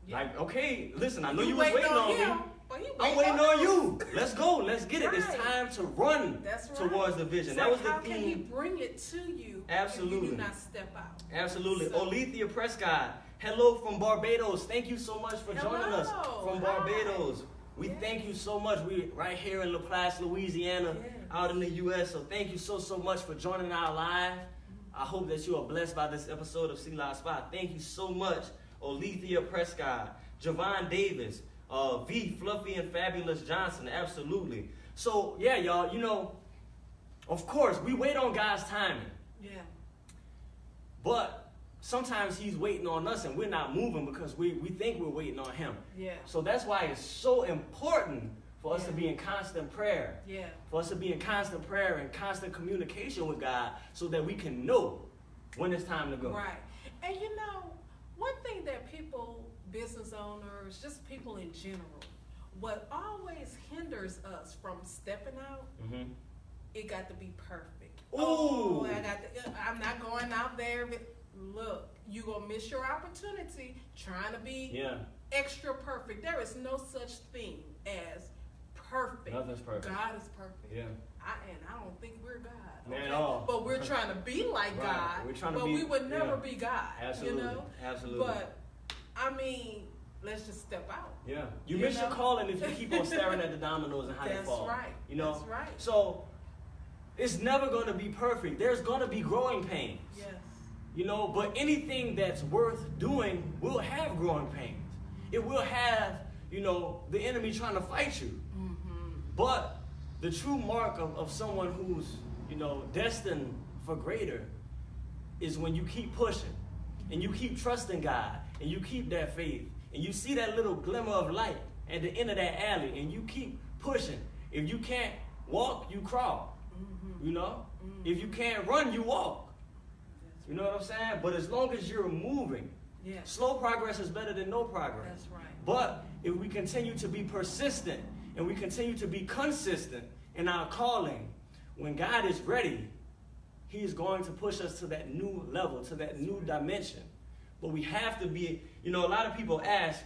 Like, okay, listen, I know You you was waiting on him, me. but he I'm waiting on us. you. Let's go. Let's get it. It's Right. time to run That's right. towards the vision. It's That like, was the how can He theme. bring it to you Absolutely. if you do not step out? Absolutely. So- Olethea Prescott, hello from Barbados. Thank you so much for joining us Hello. from Hi. Barbados. We Yeah. thank you so much. We right here in LaPlace, Louisiana, Yes. out in the U.S. So thank you so much for joining our live. I hope that you are blessed by this episode of SeLah's Spot. Thank you so much, Olethea Prescott, JaVon Davis, V, Fluffy and Fabulous Johnson. Absolutely. So yeah, y'all. You know, of course, we wait on God's timing. Yeah. But sometimes He's waiting on us and we're not moving because we think we're waiting on Him. Yeah. So that's why it's so important for us to Yeah. be in constant prayer. Yeah. For us to be in constant prayer and constant communication with God so that we can know when it's time to go. Right. And you know, one thing that people, business owners, just people in general, what always hinders us from stepping out, Mm-hmm. it got to be perfect. Ooh. Oh, I'm not going out there. But look, you're going to miss your opportunity trying to be Yeah. extra perfect. There is no such thing as perfect. Nothing's perfect. God is perfect. Yeah. I don't think we're God. Not at all. But we're trying to be like Right. God. We're trying to but be- we would never yeah. be God. Absolutely. You know? Absolutely. But I mean, let's just step out. Yeah. You You miss your know? calling if you keep on staring at the dominoes and how they That's fall. right. You know? That's right. So it's never going to be perfect. There's going to be growing pains. Yes. You know, but anything that's worth doing will have growing pains. It will have, you know, the enemy trying to fight you. Mm-hmm. But the true mark of someone who's, you know, destined for greater is when you keep pushing and you keep trusting God and you keep that faith and you see that little glimmer of light at the end of that alley and you keep pushing. If you can't walk, you crawl. Mm-hmm. You know? Mm-hmm. If you can't run, you walk. You know what I'm saying? But as long as you're moving, Yes. slow progress is better than no progress. That's right. But if we continue to be persistent and we continue to be consistent in our calling, when God is ready, He's going to push us to that new level, to that new dimension. But we have to be, you know, a lot of people ask,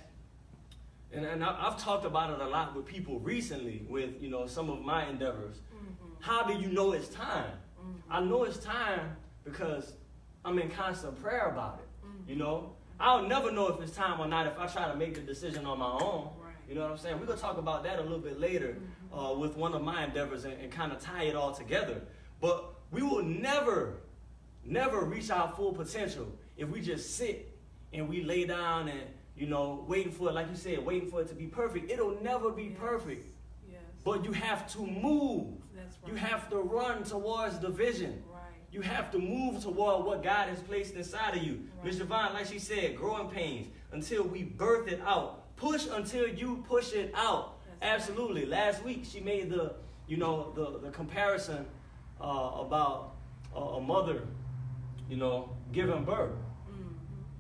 and I've talked about it a lot with people recently with, you know, some of my endeavors. Mm-hmm. How do you know it's time? Mm-hmm. I know it's time because I'm in constant prayer about it, Mm-hmm. you know? I'll never know if it's time or not if I try to make the decision on my own. Right. You know what I'm saying? We're going to talk about that a little bit later with one of my endeavors and kind of tie it all together. But we will never reach our full potential if we just sit and we lay down and, you know, waiting for it, like you said, waiting for it to be perfect. It'll never be perfect. Yes. But you have to move. That's right. You have to run towards the vision. Right. You have to move toward what God has placed inside of you. Right. Ms. JaVon, like she said, growing pains until we birth it out. Push until you push it out. That's Absolutely. Right. Last week she made the comparison about a mother, you know, giving birth.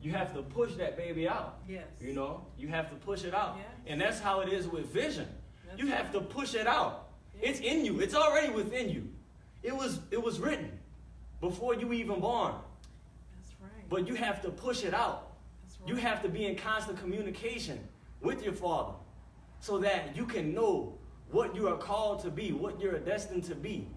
You have to push that baby out. Yes. You know, you have to push it out. Yes. And that's how it is with vision. That's You have to push it out. Yes. It's in you. It's already within you. It was written before you even born. That's right. But you have to push it out. That's right. You have to be in constant communication with your Father so that you can know what you are called to be, what you're destined to be,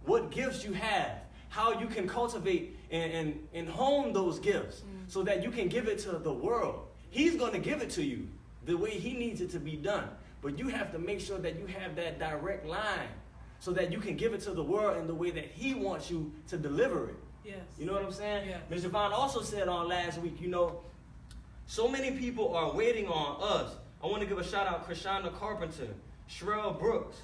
what gifts you have, how you can cultivate and hone those gifts so that you can give it to the world. He's going to give it to you the way he needs it to be done. But you have to make sure that you have that direct line so that you can give it to the world in the way that he wants you to deliver it. Yes. You know what I'm saying? Yes. Ms. JaVon also said on last week, you know, so many people are waiting on us. I want to give a shout out Krishana Carpenter, Sherelle Brooks,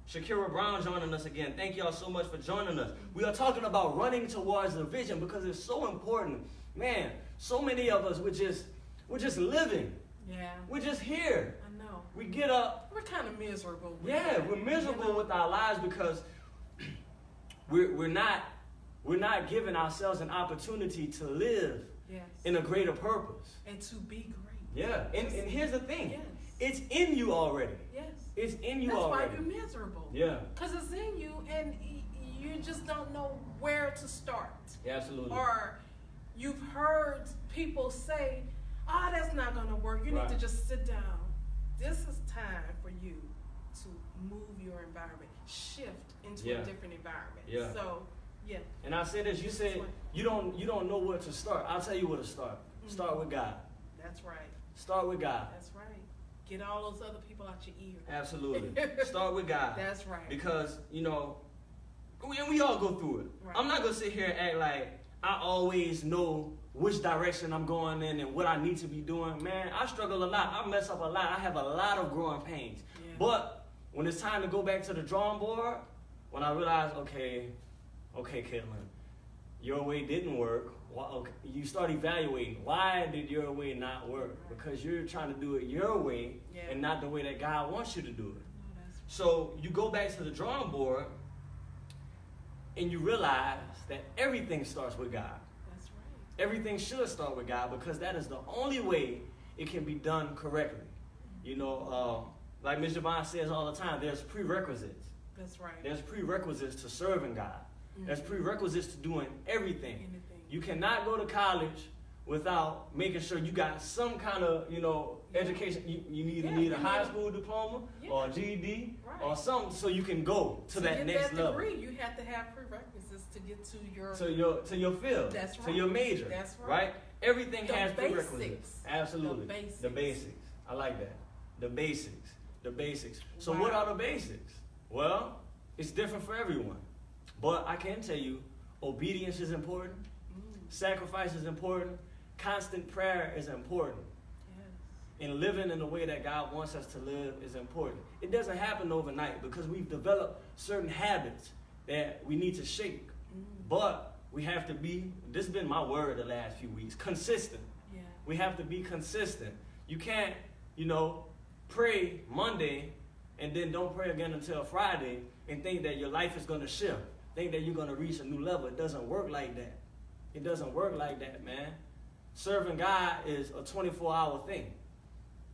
Shakira Brown joining us again. Thank y'all so much for joining us. We are talking about running towards the vision because it's so important. Man, so many of us, we're just living. Yeah. We're just here. I know. We get up. We're kind of miserable. With Yeah, that, we're miserable you know? with our lives because we're not giving ourselves an opportunity to live Yes. in a greater purpose. And to be great. Yeah, and here's the thing. Yes. It's in you already. Yes. It's in you That's already. why you're miserable. Yeah. Because it's in you and you just don't know where to start. Yeah, absolutely. Or you've heard people say, oh, that's not going to work. You Right. need to just sit down. This is time for you to move your environment, shift into Yeah. a different environment. Yeah. So, yeah. And I said this, you said you don't know where to start. I'll tell you where to start. Start with God. That's right. Start with God. That's right. Get all those other people out your ear. Absolutely. Start with God. That's right. Because, you know, we all go through it. Right. I'm not going to sit here and act like I always know which direction I'm going in and what I need to be doing. Man, I struggle a lot. I mess up a lot. I have a lot of growing pains. Yeah. But when it's time to go back to the drawing board, when I realize, okay, Caitlin, your way didn't work. Okay, you start evaluating, why did your way not work? Because you're trying to do it your way and not the way that God wants you to do it. No, that's So you go back to the drawing board and you realize that everything starts with God. That's right. Everything should start with God because that is the only way it can be done correctly. You know, like Ms. JaVon says all the time, there's prerequisites. That's right. There's prerequisites to serving God. There's prerequisites to doing everything. Anything. You cannot go to college without making sure you got some kind of, you know, education. You need a high school diploma or a GED or something so you can go to that get next that level. degree, you have to have prerequisites to get to your To your field. That's To right. your major. That's right. Everything The has basics. prerequisites. Absolutely. The basics. The basics. I like that. The basics. The basics. So Wow. what are the basics? Well, it's different for everyone. But I can tell you, obedience is important. Sacrifice is important. Constant prayer is important. Yes. And living in the way that God wants us to live is important. It doesn't happen overnight because we've developed certain habits that we need to shake. But we have to be, this has been my word the last few weeks, consistent. Yeah. We have to be consistent. You can't, you know, pray Monday and then don't pray again until Friday and think that your life is going to shift. Think that you're going to reach a new level. It doesn't work like that. It doesn't work like that, man. Serving God is a 24-hour thing.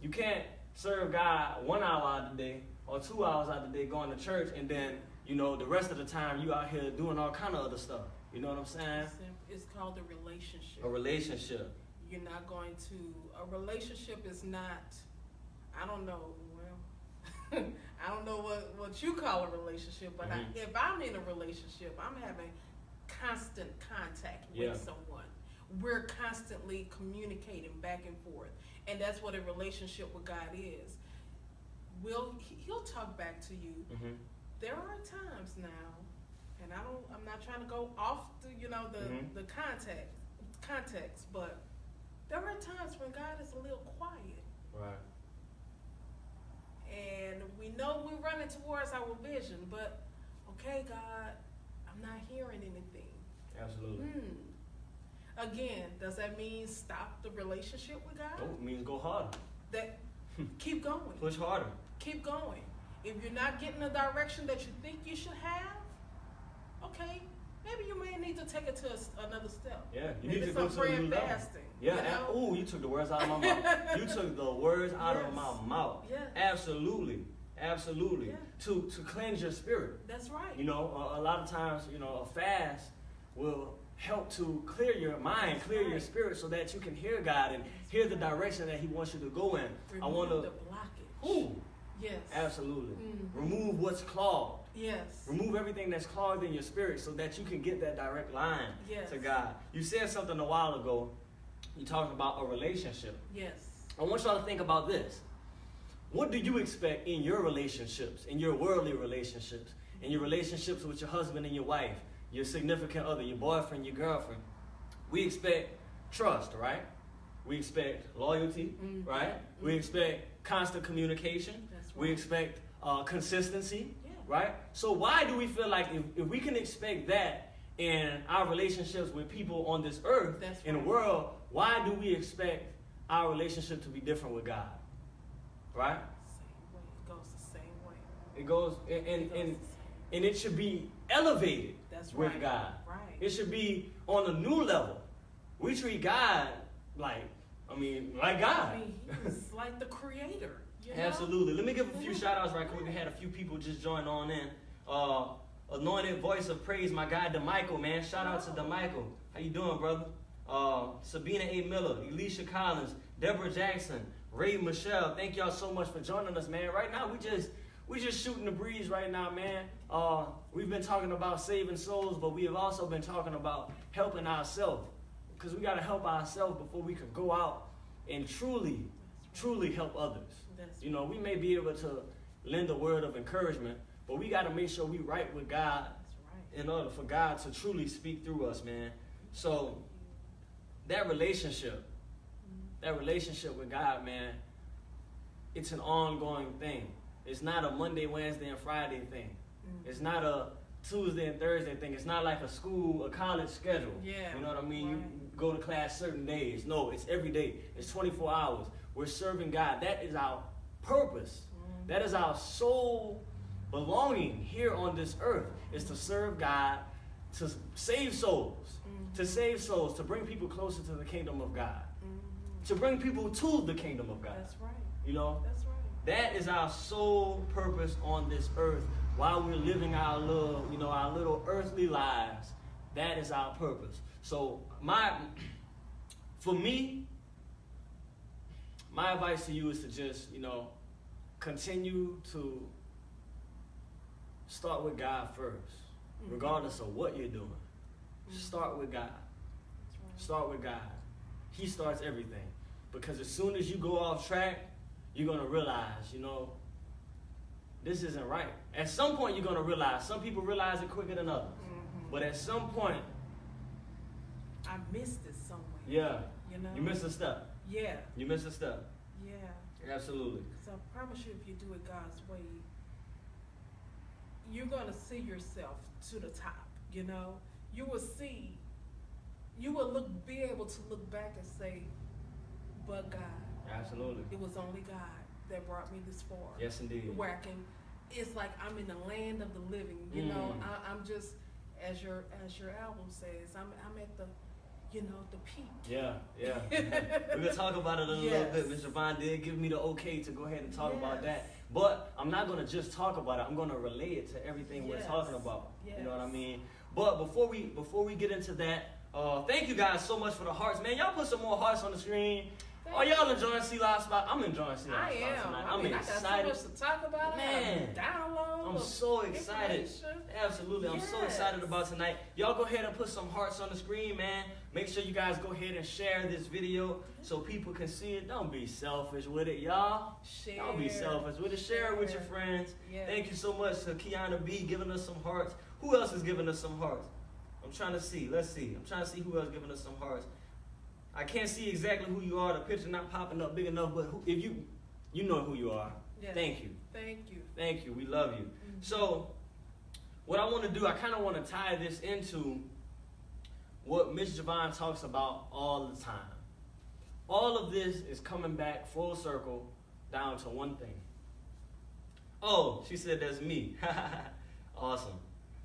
You can't serve God 1 hour out of the day or 2 hours out of the day going to church and then, you know, the rest of the time you out here doing all kind of other stuff. You know what I'm saying? It's called a relationship. A relationship. You're not going to, a relationship is not, I don't know, well, I don't know what you call a relationship, but if I'm in a relationship, I'm having constant contact with someone. we're constantly communicating back and forth. And that's what a relationship with God is. He'll talk back to you. Mm-hmm. There are times now, and I'm not trying to go off the context, but there are times when God is a little quiet. Right. And we know we're running towards our vision, but okay, God, I'm not hearing anything. Absolutely. Again, does that mean stop the relationship with God? No, it means go harder. That keep going. Push harder. Keep going. If you're not getting the direction that you think you should have, okay, maybe you may need to take it to another step. Yeah, you maybe need to go to a new level. fasting. Yeah, you know? ooh, you took the words out of my mouth. You took the words out of my mouth. Yes. Absolutely. Absolutely. Yeah. To cleanse your spirit. That's right. You know, a lot of times, a fast will help to clear your mind, clear your spirit, so that you can hear God and hear the direction that He wants you to go in. Remove I want to. the blockage. Ooh. Yes. Absolutely. Mm-hmm. Remove what's clogged. Yes. Remove everything that's clogged in your spirit so that you can get that direct line to God. You said something a while ago. You talked about a relationship. Yes. I want y'all to think about this. What do you expect in your relationships, in your worldly relationships, in your relationships with your husband and your wife, your significant other, your boyfriend, your girlfriend? We expect trust, right? We expect loyalty, right? We expect constant communication. That's right. We expect consistency, Yeah. right? So why do we feel like if we can expect that in our relationships with people on this earth, That's in the right. world, why do we expect our relationship to be different with God? Right? Same way. It goes the same way. It goes, and it should be elevated That's with right. God. Right. It should be on a new level. We treat God like God. I mean, He's like the creator. You know? Absolutely. Let me give a few shout outs right quick. We had a few people just join on in. Anointed Voice of Praise, my guy DeMichael, man. Shout out to DeMichael. How you doing, brother? Sabina A. Miller, Elisha Collins, Deborah Jackson, Ray Michelle. Thank y'all so much for joining us, man. Right now, we just shooting the breeze right now, man. We've been talking about saving souls, but we have also been talking about helping ourselves. Because we got to help ourselves before we can go out and truly help others. We may be able to lend a word of encouragement, but we got to make sure we right with God in order for God to truly speak through us, man. So that relationship with God, man, it's an ongoing thing. It's not a Monday, Wednesday, and Friday thing. It's not a Tuesday and Thursday thing. It's not like a college schedule. Yeah. You know what I mean? Right. You go to class certain days. No, it's every day. It's 24 hours. We're serving God. That is our purpose. That is our sole belonging here on this earth, is to serve God, to save souls, to bring people closer to the kingdom of God, to bring people to the kingdom of God. That's right. That's right. That is our sole purpose on this earth while we're living our little earthly lives. That is our purpose. So for me, my advice to you is to just, continue to start with God first, regardless of what you're doing. Start with God. Start with God. He starts everything. Because as soon as you go off track, you're going to realize, this isn't right. At some point, you're going to realize. Some people realize it quicker than others. But at some point, I missed it somewhere. yeah, you missed a step. Yeah. You missed a step. Yeah. Absolutely. So I promise you, if you do it God's way, you're going to see yourself to the top, You will see, be able to look back and say, but God. Absolutely. It was only God that brought me this far. Yes, indeed. Where it's like I'm in the land of the living, I'm just, as your album says, I'm at the, the peak. Yeah. We're going to talk about it in a little bit. Mr. JaVon did give me the okay to go ahead and talk about that. But I'm not going to just talk about it. I'm going to relate it to everything we're talking about. Yes. You know what I mean? But before we get into that, thank you guys so much for the hearts. Man, y'all put some more hearts on the screen. Oh, y'all enjoying SeLah's spot? I'm enjoying SeLah's spot I am. tonight. I I'm mean, excited. I got so much to talk about. Man, download. I'm so excited. Absolutely, I'm so excited about tonight. Y'all go ahead and put some hearts on the screen, man. Make sure you guys go ahead and share this video so people can see it. Don't be selfish with it, y'all. Share. Don't be selfish with it. Share it with your friends. Yes. Thank you so much to Kiana B giving us some hearts. Who else is giving us some hearts? I'm trying to see. Let's see. I'm trying to see who else is giving us some hearts. I can't see exactly who you are. The picture not popping up big enough, but if you know who you are. Yes. Thank you. Thank you. Thank you. We love you. Mm-hmm. So, what I want to do, I kind of want to tie this into what Miss JaVon talks about all the time. All of this is coming back full circle down to one thing. Oh, she said that's me. Awesome.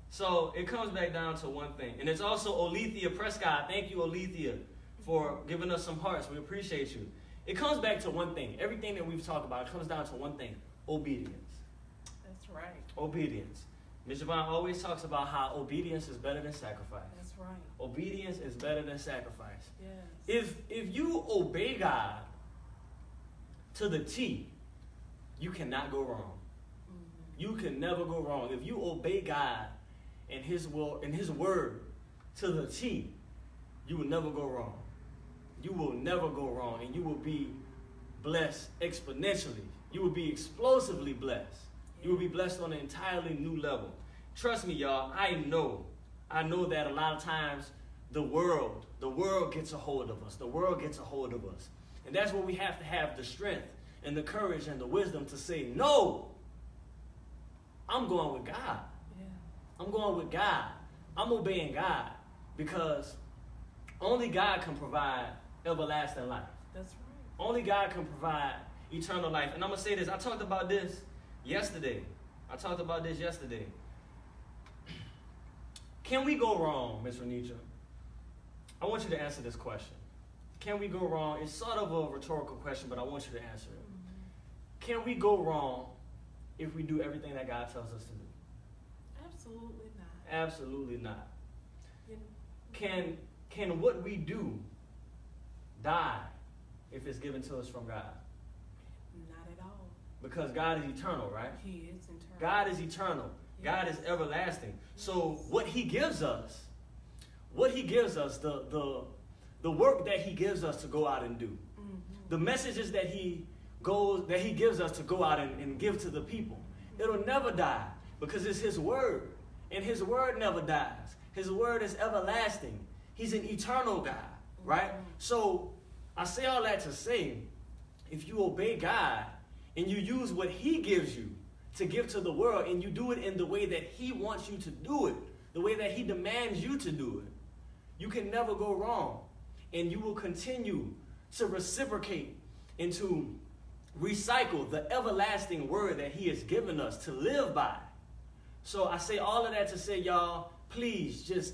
So, it comes back down to one thing. And it's also Olethea Prescott. Thank you, Olethea, for giving us some hearts. We appreciate you. It comes back to one thing. Everything that we've talked about, it comes down to one thing. Obedience. That's right. Obedience. Ms. JaVon always talks about how obedience is better than sacrifice. That's right. Obedience is better than sacrifice. Yes. If you obey God to the T, you cannot go wrong. Mm-hmm. You can never go wrong. If you obey God and His will and His word to the T, you will never go wrong. You will never go wrong, and you will be blessed exponentially. You will be explosively blessed. You will be blessed on an entirely new level. Trust me, y'all, I know that a lot of times the world gets a hold of us. The world gets a hold of us. And that's where we have to have the strength and the courage and the wisdom to say, no, I'm going with God. Yeah. I'm going with God. I'm obeying God because only God can provide everlasting life. That's right. Only God can provide eternal life. And I'm going to say this. I talked about this yesterday. Can we go wrong, Ms. Renitra? I want you to answer this question. Can we go wrong? It's sort of a rhetorical question, but I want you to answer it. Mm-hmm. Can we go wrong if we do everything that God tells us to do? Absolutely not. Absolutely not. You- Can what we do die if it's given to us from God? Not at all. Because God is eternal, right? He is eternal. God is eternal. God is everlasting. So what He gives us, the work that He gives us to go out and do, Mm-hmm. the messages that He gives us to go out and give to the people, it'll never die because it's His word, and His word never dies. His word is everlasting. He's an eternal God, right? Mm-hmm. So I say all that to say, if you obey God and you use what He gives you to give to the world, and you do it in the way that He wants you to do it, the way that He demands you to do it, you can never go wrong. And you will continue to reciprocate and to recycle the everlasting word that He has given us to live by. So I say all of that to say, y'all, please just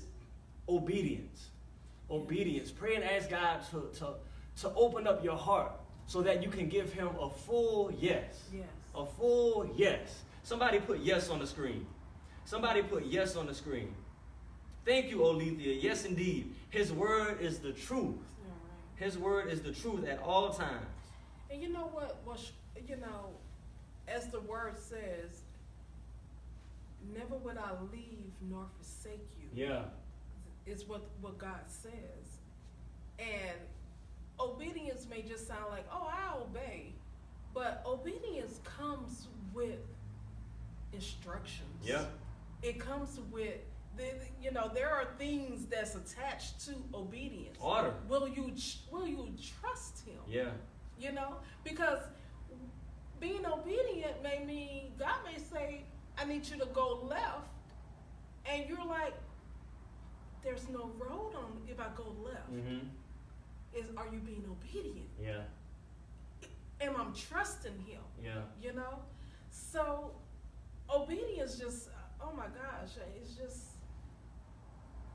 obedience. Obedience. Pray and ask God to open up your heart so that you can give Him a full yes. Yes. A full yes. Somebody put yes on the screen. Somebody put yes on the screen. Thank you, Olethea. Yes, indeed. His word is the truth. All right. His word is the truth at all times. And you know what? As the word says, never would I leave nor forsake you. Yeah. Is what God says. And obedience may just sound like, oh, I obey. But obedience comes with instructions. Yeah. It comes with, there are things that's attached to obedience. Order. Will you trust Him? Yeah. Because being obedient may mean God may say, I need you to go left. And you're like, there's no road on if I go left. Mm-hmm. Are you being obedient? Yeah. Am I trusting Him? Yeah. So obedience just, oh my gosh,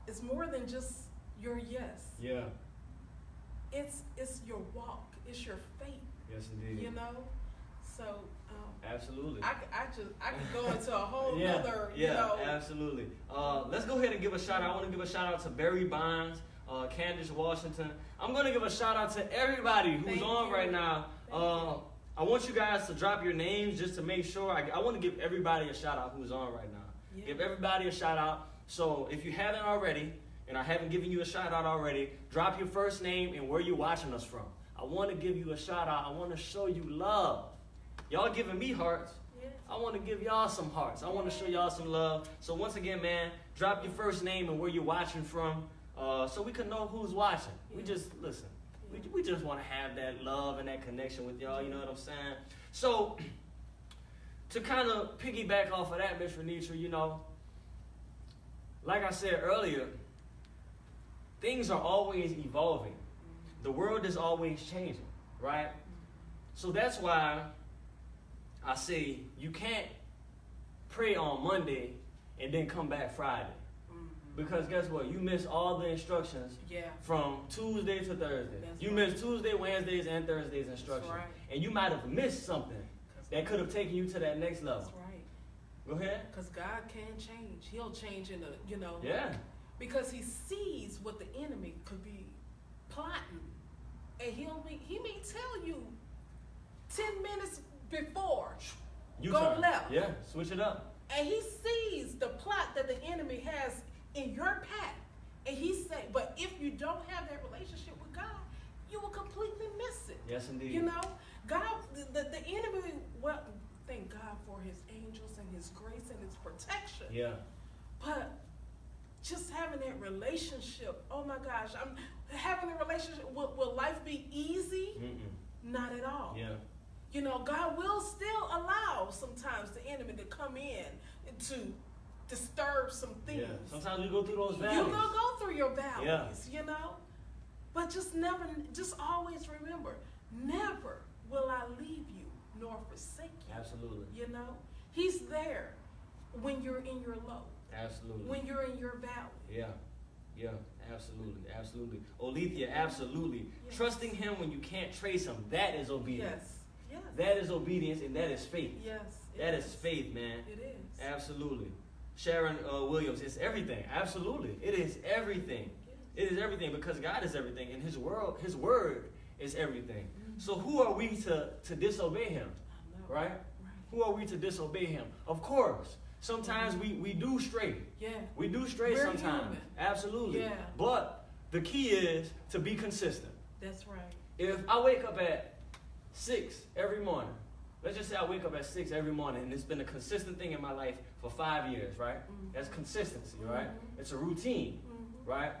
it's more than just your yes. Yeah. It's your walk. It's your faith. Yes, indeed. So Absolutely. I could go into a whole Yeah. other, Absolutely. Let's go ahead and give a shout out. I want to give a shout out to Barry Bonds. Candace Washington. I'm gonna give a shout out to everybody who's Thank on you. right now. I want you guys to drop your names just to make sure. I want to give everybody a shout out who's on right now. Yeah. Give everybody a shout out. So if you haven't already, and I haven't given you a shout out already, drop your first name and where you're watching us from. I want to give you a shout out. I want to show you love. Y'all giving me hearts. Yes. I want to give y'all some hearts. I want to show y'all some love. So once again, man, drop your first name and where you're watching from, so we can know who's watching. We just listen. We just want to have that love and that connection with y'all. You know what I'm saying? So to kind of piggyback off of that, Miss Renitra, you know, like I said earlier, things are always evolving. The world is always changing, right? So that's why I say you can't pray on Monday and then come back Friday. Because guess what? You miss all the instructions from Tuesday to Thursday. You miss Tuesday, Wednesdays, and Thursdays instructions. Right. And you might have missed something that could have taken you to that next level. That's right. Go ahead. Because God can change. He'll change in a, you know. Yeah. Because he sees what the enemy could be plotting. And he may tell you 10 minutes before, You go turn. left. Yeah, switch it up. And he sees the plot that the enemy has in your path. And he say, but if you don't have that relationship with God, you will completely miss it. Yes, indeed. You know, God, the enemy, well, thank God for his angels and his grace and his protection. Yeah. But just having that relationship, oh my gosh, I'm having a relationship, will life be easy? Not at all. Yeah. You know, God will still allow sometimes the enemy to come in and to disturb some things. Yeah. Sometimes we go through those valleys. You're going to go through your valleys, Yeah. you know? But just always remember, never will I leave you nor forsake you. Absolutely. You know? He's there when you're in your low. Absolutely. When you're in your valley. Yeah. Yeah. Absolutely. Absolutely. Olethea, absolutely. Yes. Trusting him when you can't trace him, that is obedience. Yes. Yes. That is obedience and that is faith. Yes. That is faith, man. It is. Absolutely. Sharon Williams, it's everything. Absolutely. It is everything. It is everything because God is everything and his word is everything. So who are we to disobey him? Right? Who are we to disobey him? Of course. Sometimes we do stray. Yeah. We do stray We're sometimes. human. Absolutely. Yeah. But the key is to be consistent. That's right. If I wake up at 6 every morning, let's just say I wake up at 6 every morning, and it's been a consistent thing in my life for 5 years, right? That's consistency, right? It's a routine, right?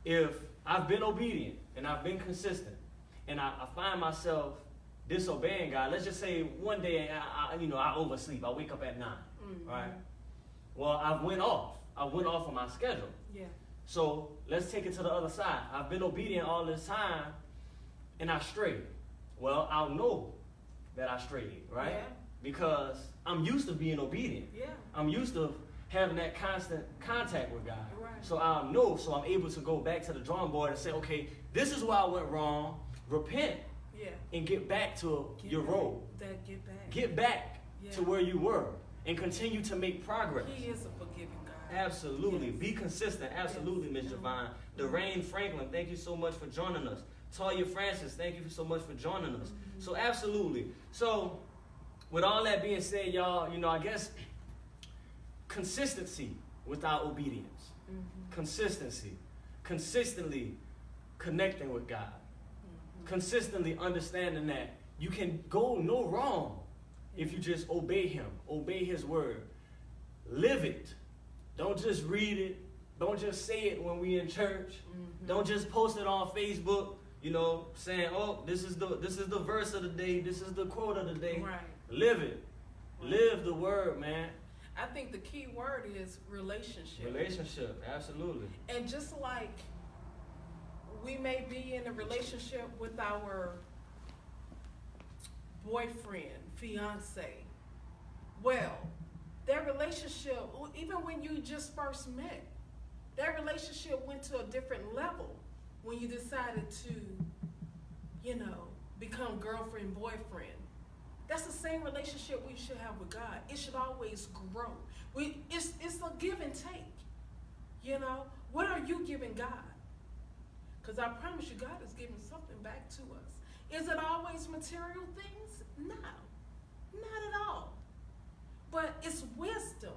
If I've been obedient and I've been consistent, and I find myself disobeying God, let's just say one day I oversleep. I wake up at 9, right? Well, I went off of my schedule. Yeah. So let's take it to the other side. I've been obedient all this time, and I strayed. Well, I'll know that I strayed, right? Yeah. Because I'm used to being obedient. Yeah. I'm used to having that constant contact with God. Right. So I'll know, so I'm able to go back to the drawing board and say, okay, this is where I went wrong. Repent Yeah. and get back to your back. role. Get back. Get back Yeah. to where you were and continue to make progress. He is a forgiving God. Absolutely. Yes. Be consistent. Absolutely, Ms. Yes. JaVon. Doreen Franklin, thank you so much for joining us. Talia Francis, thank you so much for joining us. So absolutely. So with all that being said, y'all, I guess consistency without obedience. Consistency. Consistently connecting with God. Consistently understanding that you can go no wrong if you just obey him. Obey his word. Live it. Don't just read it. Don't just say it when we in church. Don't just post it on Facebook, saying, oh, this is the verse of the day. This is the quote of the day. Right. Live it. Right. Live the word, man. I think the key word is relationship. Relationship, absolutely. And just like we may be in a relationship with our boyfriend, fiance, well, that relationship, even when you just first met, that relationship went to a different level when you decided to, become girlfriend, boyfriend. That's the same relationship we should have with God. It should always grow. It's a give and take. What are you giving God? Because I promise you, God is giving something back to us. Is it always material things? No, not at all. But it's wisdom.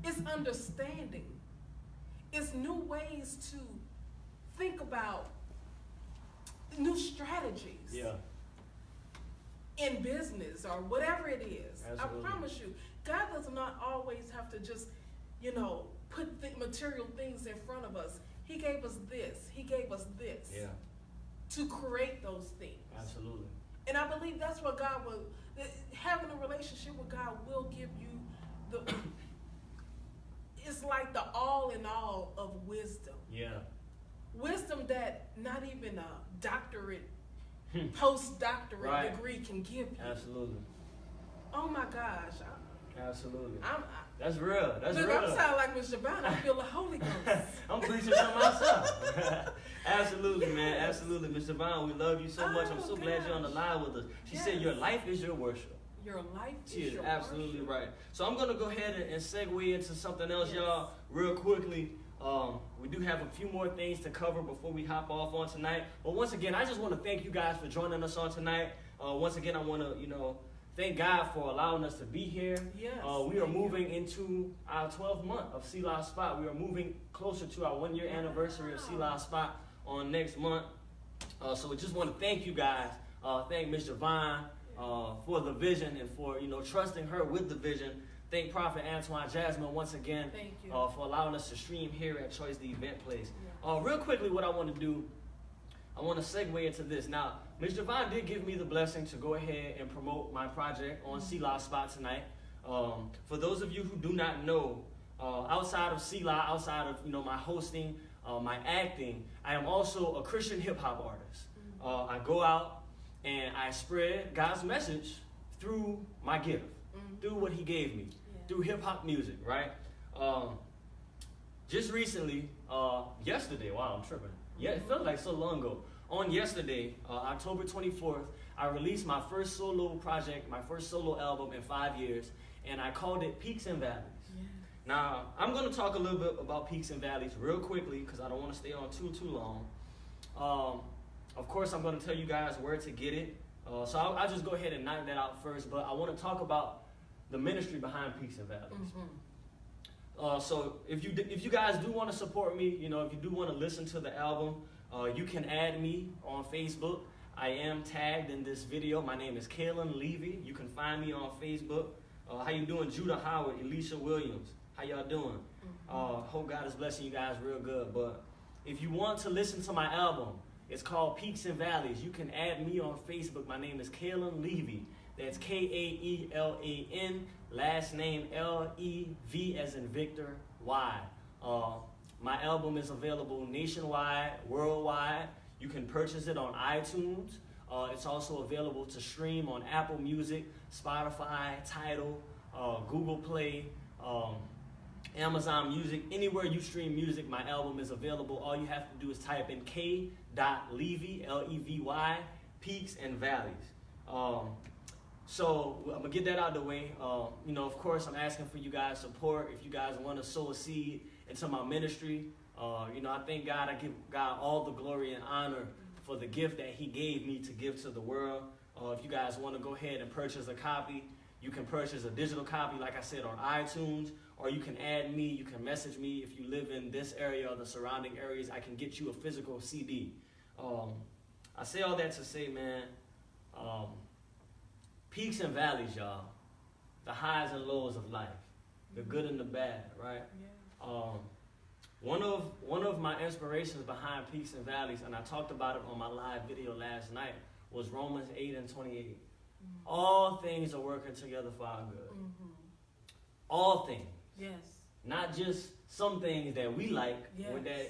It's understanding. It's new ways to think about new strategies. Yeah. In business or whatever it is. Absolutely. I promise you, God does not always have to just, put material things in front of us. He gave us this. He gave us this. Yeah. To create those things. Absolutely. And I believe that's what God will, having a relationship with God will give you it's like the all in all of wisdom. Yeah. Wisdom that not even a doctorate, postdoctorate degree can give you. Absolutely. Oh my gosh. Absolutely. That's real. That's look, real. I'm sounding like Miss JaVon. I feel the Holy Ghost. I'm preaching to myself. Absolutely, man. Absolutely. Miss JaVon, we love you so much. I'm so glad you're on the line with us. She said your life is your worship. Your life She is is your absolutely worship. right. So I'm going to go ahead and segue into something else, y'all, real quickly. We do have a few more things to cover before we hop off on tonight. But once again, I just want to thank you guys for joining us on tonight. Once again, I want to, thank God for allowing us to be here. Yes, we are moving into our 12th month of SeLah's Spot. We are moving closer to our 1-year anniversary of SeLah's Spot on next month. So we just want to thank you guys. Thank Miss JaVon for the vision and for, trusting her with the vision. Thank Prophet Antoine Jasmine once again for allowing us to stream here at Choice the Event Place. Real quickly, what I want to do, I want to segue into this. Now, Ms. JaVon did give me the blessing to go ahead and promote my project on SeLah's Spot tonight. For those of you who do not know, outside of SeLah, outside of my hosting, my acting, I am also a Christian hip hop artist. I go out and I spread God's message through my gift, through what He gave me, through hip hop music, right? Just recently, yesterday, wow, I'm tripping. Yeah, it felt like so long ago. On yesterday, October 24th, I released my first solo project, my first solo album in 5 years, and I called it Peaks and Valleys. Yes. Now, I'm going to talk a little bit about Peaks and Valleys real quickly because I don't want to stay on too long. Of course, I'm going to tell you guys where to get it. So I'll just go ahead and knock that out first, but I want to talk about the ministry behind Peaks and Valleys. So if you guys do want to support me, if you do want to listen to the album, you can add me on Facebook. I am tagged in this video. My name is Kaylin Levy. You can find me on Facebook. How you doing, Judah Howard, Elisha Williams? How y'all doing? Hope God is blessing you guys real good. But if you want to listen to my album, it's called Peaks and Valleys. You can add me on Facebook. My name is Kaylin Levy. That's Kaelan, last name Lev as in Victor, Y. My album is available nationwide, worldwide. You can purchase it on iTunes. It's also available to stream on Apple Music, Spotify, Tidal, Google Play, Amazon Music. Anywhere you stream music, my album is available. All you have to do is type in K.Levy, Levy, Peaks and Valleys. So I'm gonna get that out of the way. Of course, I'm asking for you guys' support. If you guys want to sow a seed into my ministry, I thank God. I give God all the glory and honor for the gift that He gave me to give to the world. If you guys want to go ahead and purchase a copy, you can purchase a digital copy, like I said, on iTunes, or you can add me. You can message me if you live in this area or the surrounding areas. I can get you a physical CD. I say all that to say, man. Peaks and valleys, y'all. The highs and lows of life. The good and the bad, right? Yeah. One of my inspirations behind Peaks and Valleys, and I talked about it on my live video last night, was Romans 8:28. All things are working together for our good. All things. Yes. Not just some things that we like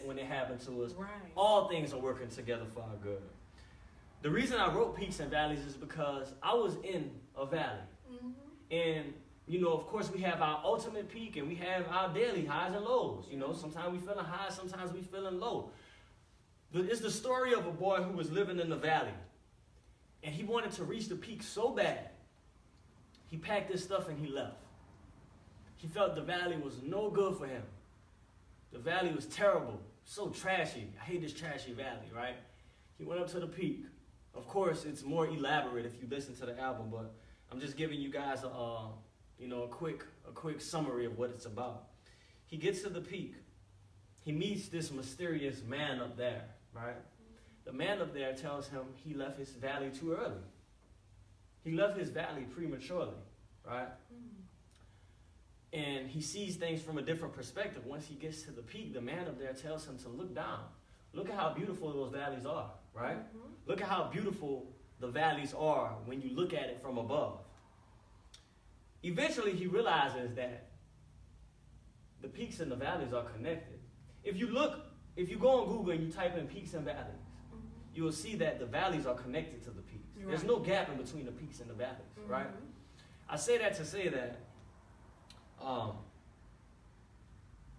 when it happened to us. Right. All things are working together for our good. The reason I wrote Peaks and Valleys is because I was in a valley. And, of course, we have our ultimate peak and we have our daily highs and lows. Sometimes we feeling high, sometimes we feeling low. It's the story of a boy who was living in the valley. And he wanted to reach the peak so bad, he packed his stuff and he left. He felt the valley was no good for him. The valley was terrible. so trashy. I hate this trashy valley, right? He went up to the peak. Of course, it's more elaborate if you listen to the album, but I'm just giving you guys a quick summary of what it's about. He gets to the peak. He meets this mysterious man up there, right? The man up there tells him he left his valley too early. He left his valley prematurely, right? And he sees things from a different perspective. Once he gets to the peak, the man up there tells him to look down. Look at how beautiful those valleys are, right? Look at how beautiful the valleys are when you look at it from above. Eventually, he realizes that the peaks and the valleys are connected. If you go on Google and you type in peaks and valleys, you will see that the valleys are connected to the peaks. Right. There's no gap in between the peaks and the valleys, right? I say that to say that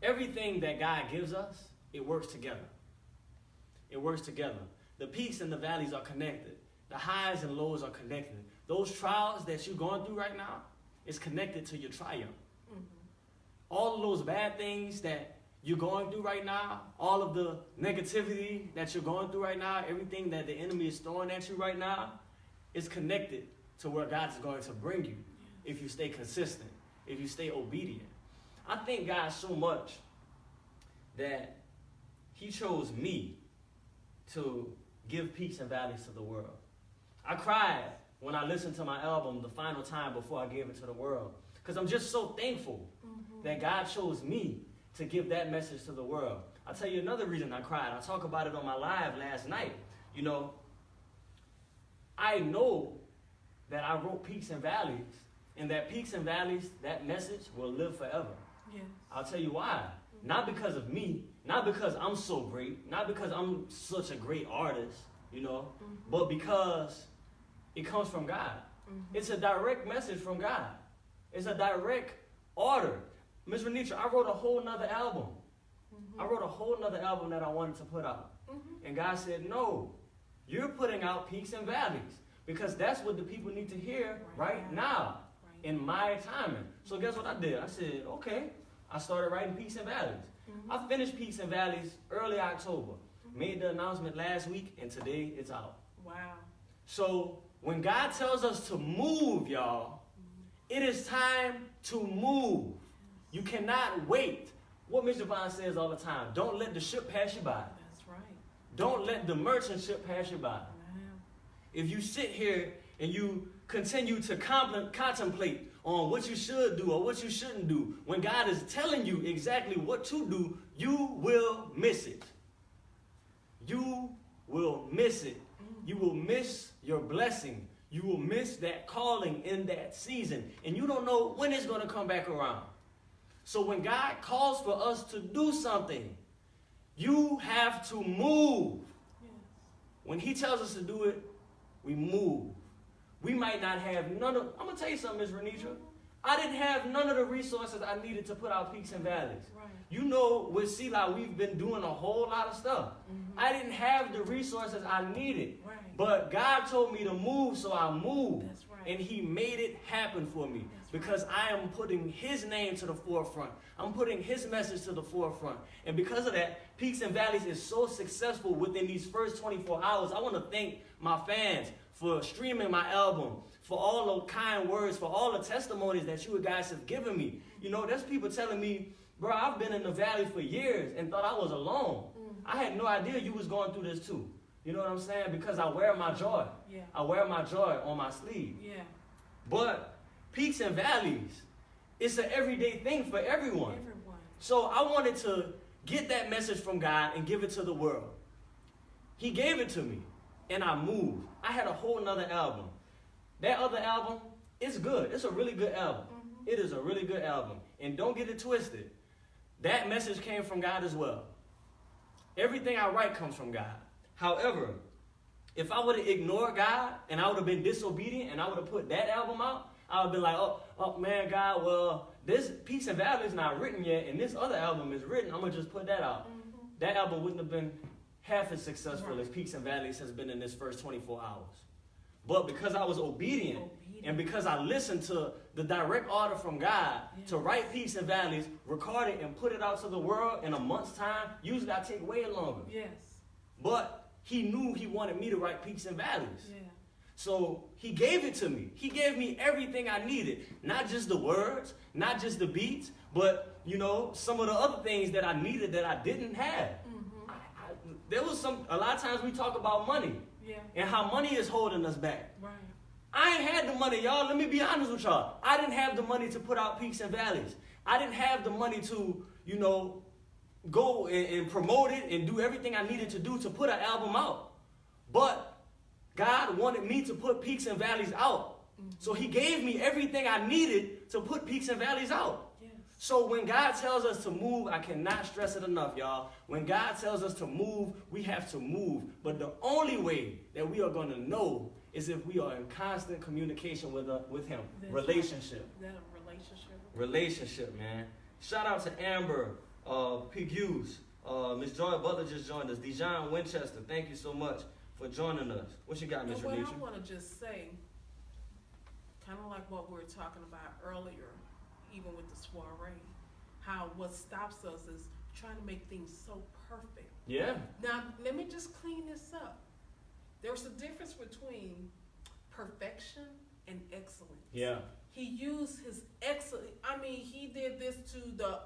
everything that God gives us, it works together. It works together. The peaks and the valleys are connected. The highs and lows are connected. Those trials that you're going through right now is connected to your triumph. All of those bad things that you're going through right now, all of the negativity that you're going through right now, everything that the enemy is throwing at you right now is connected to where God is going to bring you if you stay consistent, if you stay obedient. I thank God so much that he chose me to give peaks and valleys to the world. I cried when I listened to my album the final time before I gave it to the world, because I'm just so thankful that God chose me to give that message to the world. I'll tell you another reason I cried. I talked about it on my live last night. You know, I know that I wrote Peaks and Valleys, and that Peaks and Valleys, that message will live forever. Yes. I'll tell you why. Not because of me, not because I'm so great, not because I'm such a great artist, you know, but because it comes from God. It's a direct message from God. It's a direct order. Ms. Renitra, I wrote a whole nother album. I wrote a whole nother album that I wanted to put out. And God said, no, you're putting out Peaks and Valleys, because that's what the people need to hear right now in my timing. So guess what I did? I said, okay. I started writing Peaks and Valleys. I finished Peaks and Valleys early October. Made the announcement last week, and today it's out. Wow. So when God tells us to move, y'all, it is time to move. You cannot wait. What Mr. JaVon says all the time, don't let the ship pass you by. That's right. Don't let the merchant ship pass you by. Wow. If you sit here and you continue to contemplate on what you should do or what you shouldn't do, when God is telling you exactly what to do, you will miss it. You will miss it. You will miss your blessing. You will miss that calling in that season. And you don't know when it's going to come back around. So when God calls for us to do something, you have to move. Yes. When he tells us to do it, we move. We might not have none of, I'm going to tell you something, Ms. Renitra. I didn't have none of the resources I needed to put out Peaks and Valleys. Right. You know, with SeLah's, we've been doing a whole lot of stuff. I didn't have the resources I needed. Right. But God told me to move, so I moved. That's right. And he made it happen for me. Because I am putting his name to the forefront. I'm putting his message to the forefront. And because of that, Peaks and Valleys is so successful within these first 24 hours. I want to thank my fans for streaming my album, for all the kind words, for all the testimonies that you guys have given me. You know, there's people telling me, bro, I've been in the valley for years and thought I was alone. I had no idea you was going through this too. You know what I'm saying? Because I wear my joy. Yeah. I wear my joy on my sleeve. Yeah. But Peaks and Valleys, it's an everyday thing for everyone. Everyone. So I wanted to get that message from God and give it to the world. He gave it to me, and I moved. I had a whole nother album. That other album, it's good. It's a really good album. It is a really good album. And don't get it twisted. That message came from God as well. Everything I write comes from God. However, if I would have ignored God and I would have been disobedient and I would have put that album out, I would have been like, oh man, God, well, this Peaks and Valleys is not written yet, and this other album is written. I'm going to just put that out. That album wouldn't have been half as successful as Peaks and Valleys has been in this first 24 hours. But because I was obedient. And because I listened to the direct order from God to write Peaks and Valleys, record it, and put it out to the world in a month's time, usually I take way longer. Yes. But he knew he wanted me to write Peaks and Valleys. Yeah. So he gave it to me. He gave me everything I needed. Not just the words, not just the beats, but, you know, some of the other things that I needed that I didn't have. There was a lot of times we talk about money. Yeah. And how money is holding us back. Right. I ain't had the money, y'all. Let me be honest with y'all. I didn't have the money to put out Peaks and Valleys. I didn't have the money to, you know, go and promote it and do everything I needed to do to put an album out. But God wanted me to put Peaks and Valleys out. So he gave me everything I needed to put Peaks and Valleys out. Yes. So when God tells us to move, I cannot stress it enough, y'all. When God tells us to move, we have to move. But the only way that we are going to know is if we are in constant communication with him. That's Relationship. Right. That relationship. Relationship, man. Shout out to Amber, P. Hughes, Miss Joy Butler just joined us. Dijon Winchester, thank you so much for joining us. What you got, Miss And what Renisha? I want to just say, kind of like what we were talking about earlier, even with the soiree, how what stops us is trying to make things so perfect. Yeah. Now, let me just clean this up. There's a difference between perfection and excellence. Yeah. He used his excellence. I mean, he did this to the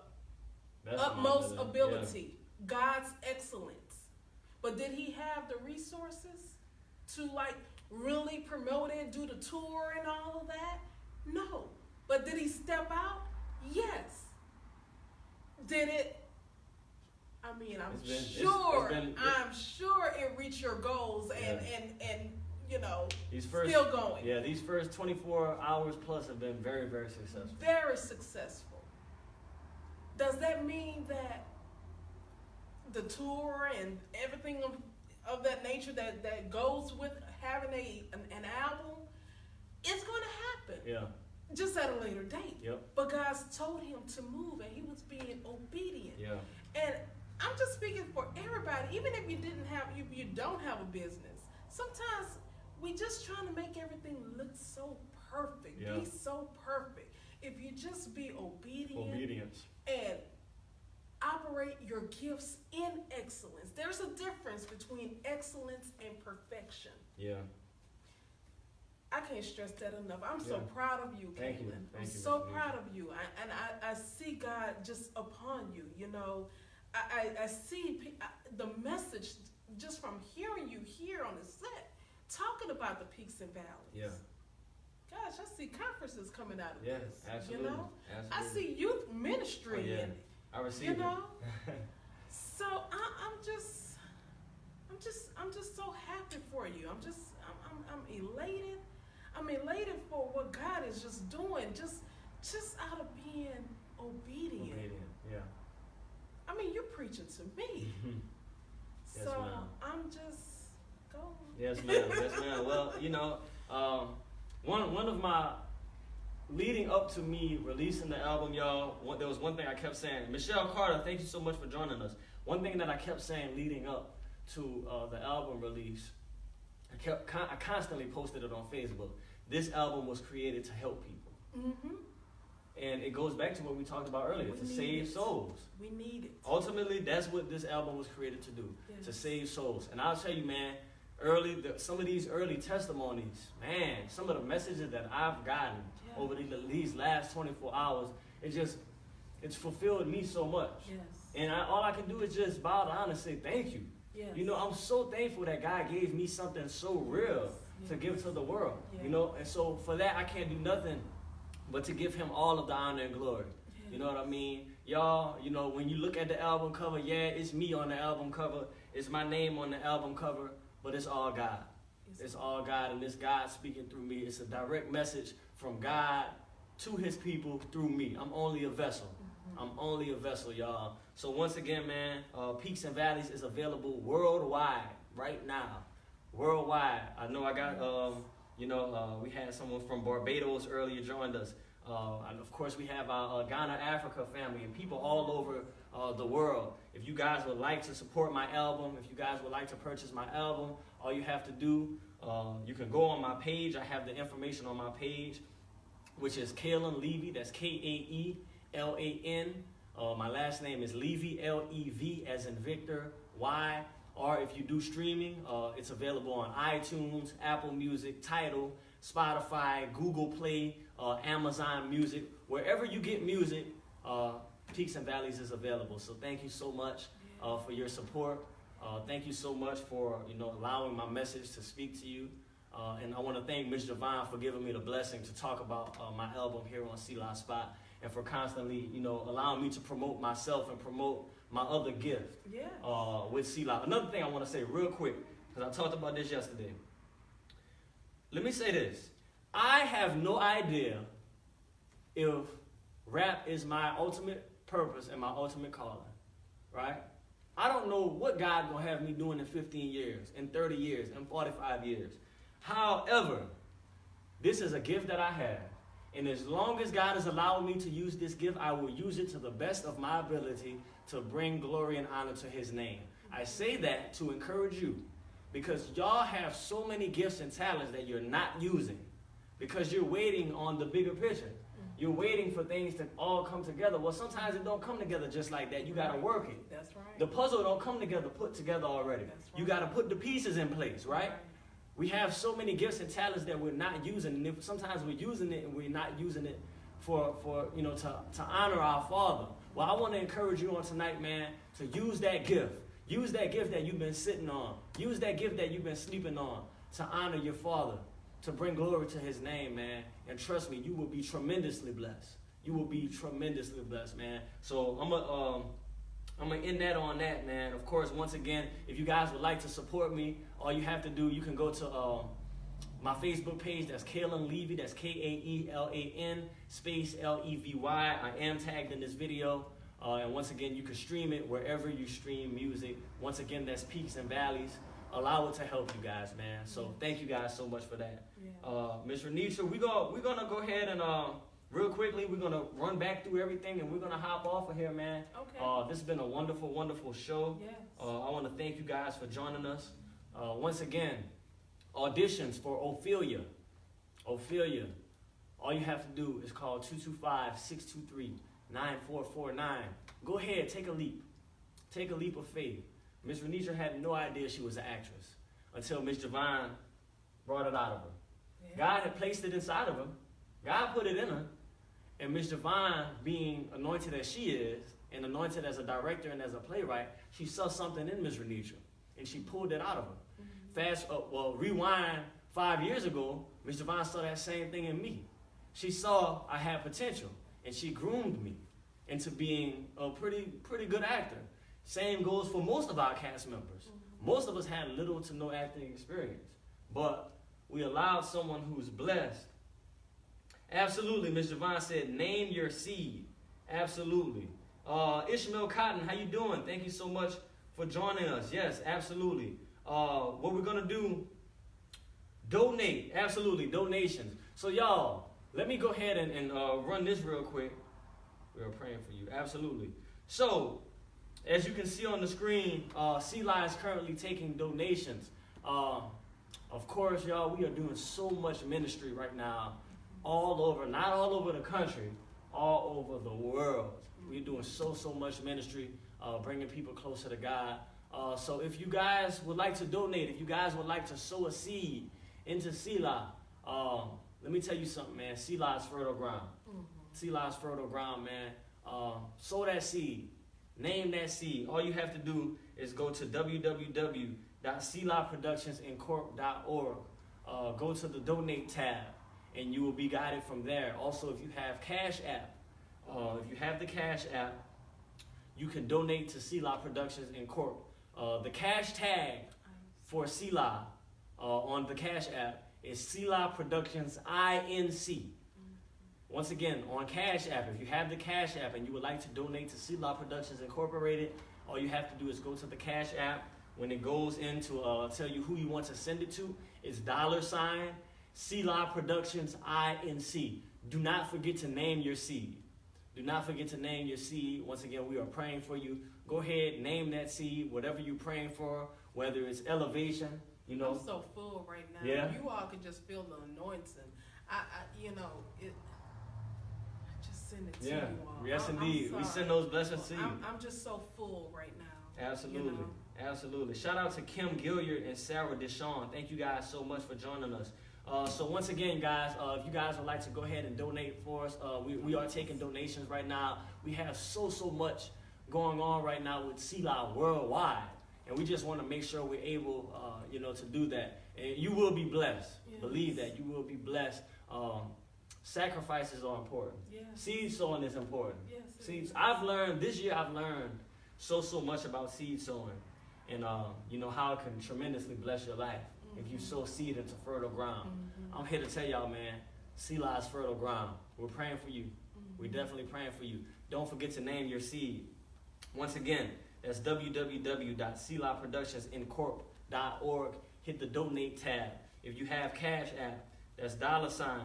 That's utmost phenomenal. ability. God's excellence. But did he have the resources to like really promote it, do the tour and all of that? No. But did he step out? Yes. Did it? I mean, I'm sure it reached your goals and you know, still going. Yeah, these first 24 hours plus have been very, very successful. Very successful. Does that mean that the tour and everything of that nature that goes with having an album is going to happen? Yeah. Just at a later date. Yep. But God's told him to move and he was being obedient. Yeah. And I'm just speaking for everybody, even if you don't have a business. Sometimes we just trying to make everything look so perfect, be so perfect. If you just be obedient and operate your gifts in excellence. There's a difference between excellence and perfection. Yeah. I can't stress that enough. I'm so proud of you, Thank you. Caitlin. I'm so proud of you. I see God just upon you, you know. I see the message just from hearing you here on the set, talking about the peaks and valleys. Yeah. Gosh, I see conferences coming out of Yes, this. absolutely. You know? Absolutely. I see youth ministry in it. I received You it. know? So I'm just so happy for you. I'm elated. I'm elated for what God is just doing, just out of being obedient. Yeah. I mean, you're preaching to me. Yes, So ma'am. I'm just going. Yes, ma'am. Yes, ma'am. Well, you know, one of my leading up to me releasing the album, y'all, there was one thing I kept saying. Michelle Carter, thank you so much for joining us. One thing that I kept saying leading up to the album release, I constantly posted it on Facebook. This album was created to help people. Mm-hmm. And it goes back to what we talked about earlier, to save souls. We need it. Ultimately, that's what this album was created to do, to save souls. And I'll tell you, man, some of these early testimonies, man, some of the messages that I've gotten over these last 24 hours, it's fulfilled me so much. Yes. And all I can do is just bow down and say thank you. Yes. You know, I'm so thankful that God gave me something so real to give to the world. Yes. You know, and so for that, I can't do nothing but to give him all of the honor and glory. Yes. You know what I mean? Y'all, you know, when you look at the album cover, it's me on the album cover. It's my name on the album cover, but it's all God. It's all God, and it's God speaking through me. It's a direct message from God to his people through me. I'm only a vessel. Mm-hmm. I'm only a vessel, y'all. So once again, man, Peaks and Valleys is available worldwide right now. Worldwide. I know I got, we had someone from Barbados earlier joined us. And of course, we have our Ghana, Africa family and people all over the world. If you guys would like to support my album, if you guys would like to purchase my album, all you have to do You can go on my page. I have the information on my page, which is Kaelan Levy. That's Kaelan. My last name is Levy, Lev as in Victor, Y. Or if you do streaming, it's available on iTunes, Apple Music, Tidal, Spotify, Google Play, Amazon Music. Wherever you get music, Peaks and Valleys is available. So thank you so much for your support. Thank you so much for allowing my message to speak to you. And I want to thank Ms. JaVon for giving me the blessing to talk about my album here on SeLah's Spot, and for constantly allowing me to promote myself and promote my other gift with SeLah. Another thing I want to say real quick, because I talked about this yesterday. Let me say this. I have no idea if rap is my ultimate purpose and my ultimate calling, right? I don't know what God gonna have me doing in 15 years, in 30 years, in 45 years. However, this is a gift that I have. And as long as God has allowed me to use this gift, I will use it to the best of my ability to bring glory and honor to his name. I say that to encourage you, because y'all have so many gifts and talents that you're not using, because you're waiting on the bigger picture. You're waiting for things to all come together. Well, sometimes it don't come together just like that. You got to work it. That's right. The puzzle don't come together, put together already. That's right. You got to put the pieces in place, right? We have so many gifts and talents that we're not using, and sometimes we're using it and we're not using it for to honor our Father. Well, I want to encourage you on tonight, man, to use that gift. Use that gift that you've been sitting on. Use that gift that you've been sleeping on to honor your Father, to bring glory to his name, man. And trust me, you will be tremendously blessed. You will be tremendously blessed, man. So I'm gonna end that on that, man. Of course, once again, if you guys would like to support me, all you have to do, you can go to my Facebook page. That's Kaelan Levy. That's Kaelan space Levy. I am tagged in this video. And once again, you can stream it wherever you stream music. Once again, that's Peaks and Valleys. Allow it to help you guys, man. So thank you guys so much for that. Ms. Renisha, we're gonna go ahead and real quickly, we're gonna run back through everything and we're gonna hop off of here, man. Okay. This has been a wonderful, wonderful show. Yes. I want to thank you guys for joining us. Once again, auditions for Ophelia. Ophelia. All you have to do is call 225-623-9449. Go ahead, take a leap. Take a leap of faith. Miss Renisha had no idea she was an actress until Miss JaVon brought it out of her. Yeah. God had placed it inside of her. God put it in her. And Miss JaVon, being anointed as she is, and anointed as a director and as a playwright, she saw something in Miss Renisha, and she pulled it out of her. Rewind 5 years ago, Miss JaVon saw that same thing in me. She saw I had potential, and she groomed me into being a pretty good actor. Same goes for most of our cast members. Most of us had little to no acting experience, but we allowed someone who's blessed. Absolutely, Ms. JaVon said, name your seed. Absolutely. Ishmael Cotton, how you doing? Thank you so much for joining us. Yes, absolutely. What we're gonna do, donate. Absolutely, donations. So y'all, let me go ahead and run this real quick. We are praying for you. Absolutely. So, as you can see on the screen, SeLah is currently taking donations. Of course, y'all, we are doing so much ministry right now, all over, not all over the country, all over the world. We're doing so much ministry, bringing people closer to God. So if you guys would like to donate, if you guys would like to sow a seed into SeLah, let me tell you something, man. SeLah is fertile ground. SeLah is fertile ground, man. Sow that seed. Name that seed. All you have to do is go to www.selahproductionsincorp.org. Go to the donate tab, and you will be guided from there. Also, if you have Cash App, if you have the Cash App, you can donate to SeLah Productions Incorp. The cash tag for SeLah on the Cash App is SeLah Productions INC. Once again, on Cash App, if you have the Cash App and you would like to donate to SeLah Productions Incorporated, all you have to do is go to the Cash App. When it goes in to tell you who you want to send it to, it's $ SeLah Productions INC. Do not forget to name your seed. Do not forget to name your seed. Once again, we are praying for you. Go ahead, name that seed, whatever you're praying for, whether it's elevation, You know, I'm so full right now. Yeah. You all can just feel the anointing. I you know, it. I just send it to yeah, you all. yes I'm indeed. We sorry. send those blessings to you. I'm just so full right now. Absolutely. You know? Absolutely. Shout out to Kim Gilliard and Sarah Deshawn. Thank you guys so much for joining us. So once again, guys, if you guys would like to go ahead and donate for us, we are taking donations right now. We have so much going on right now with SeLah's worldwide, and we just want to make sure we're able, to do that. And you will be blessed. Yes. Believe that you will be blessed. Sacrifices are important. Yes. Seed sowing is important. Yes. Seeds. This year I've learned so much about seed sowing, and how it can tremendously bless your life if you sow seed into fertile ground. I'm here to tell y'all, man, SeLah's fertile ground. We're praying for you. We're definitely praying for you. Don't forget to name your seed. Once again, that's www.selahproductionsincorp.org. Hit the donate tab. If you have Cash App, that's $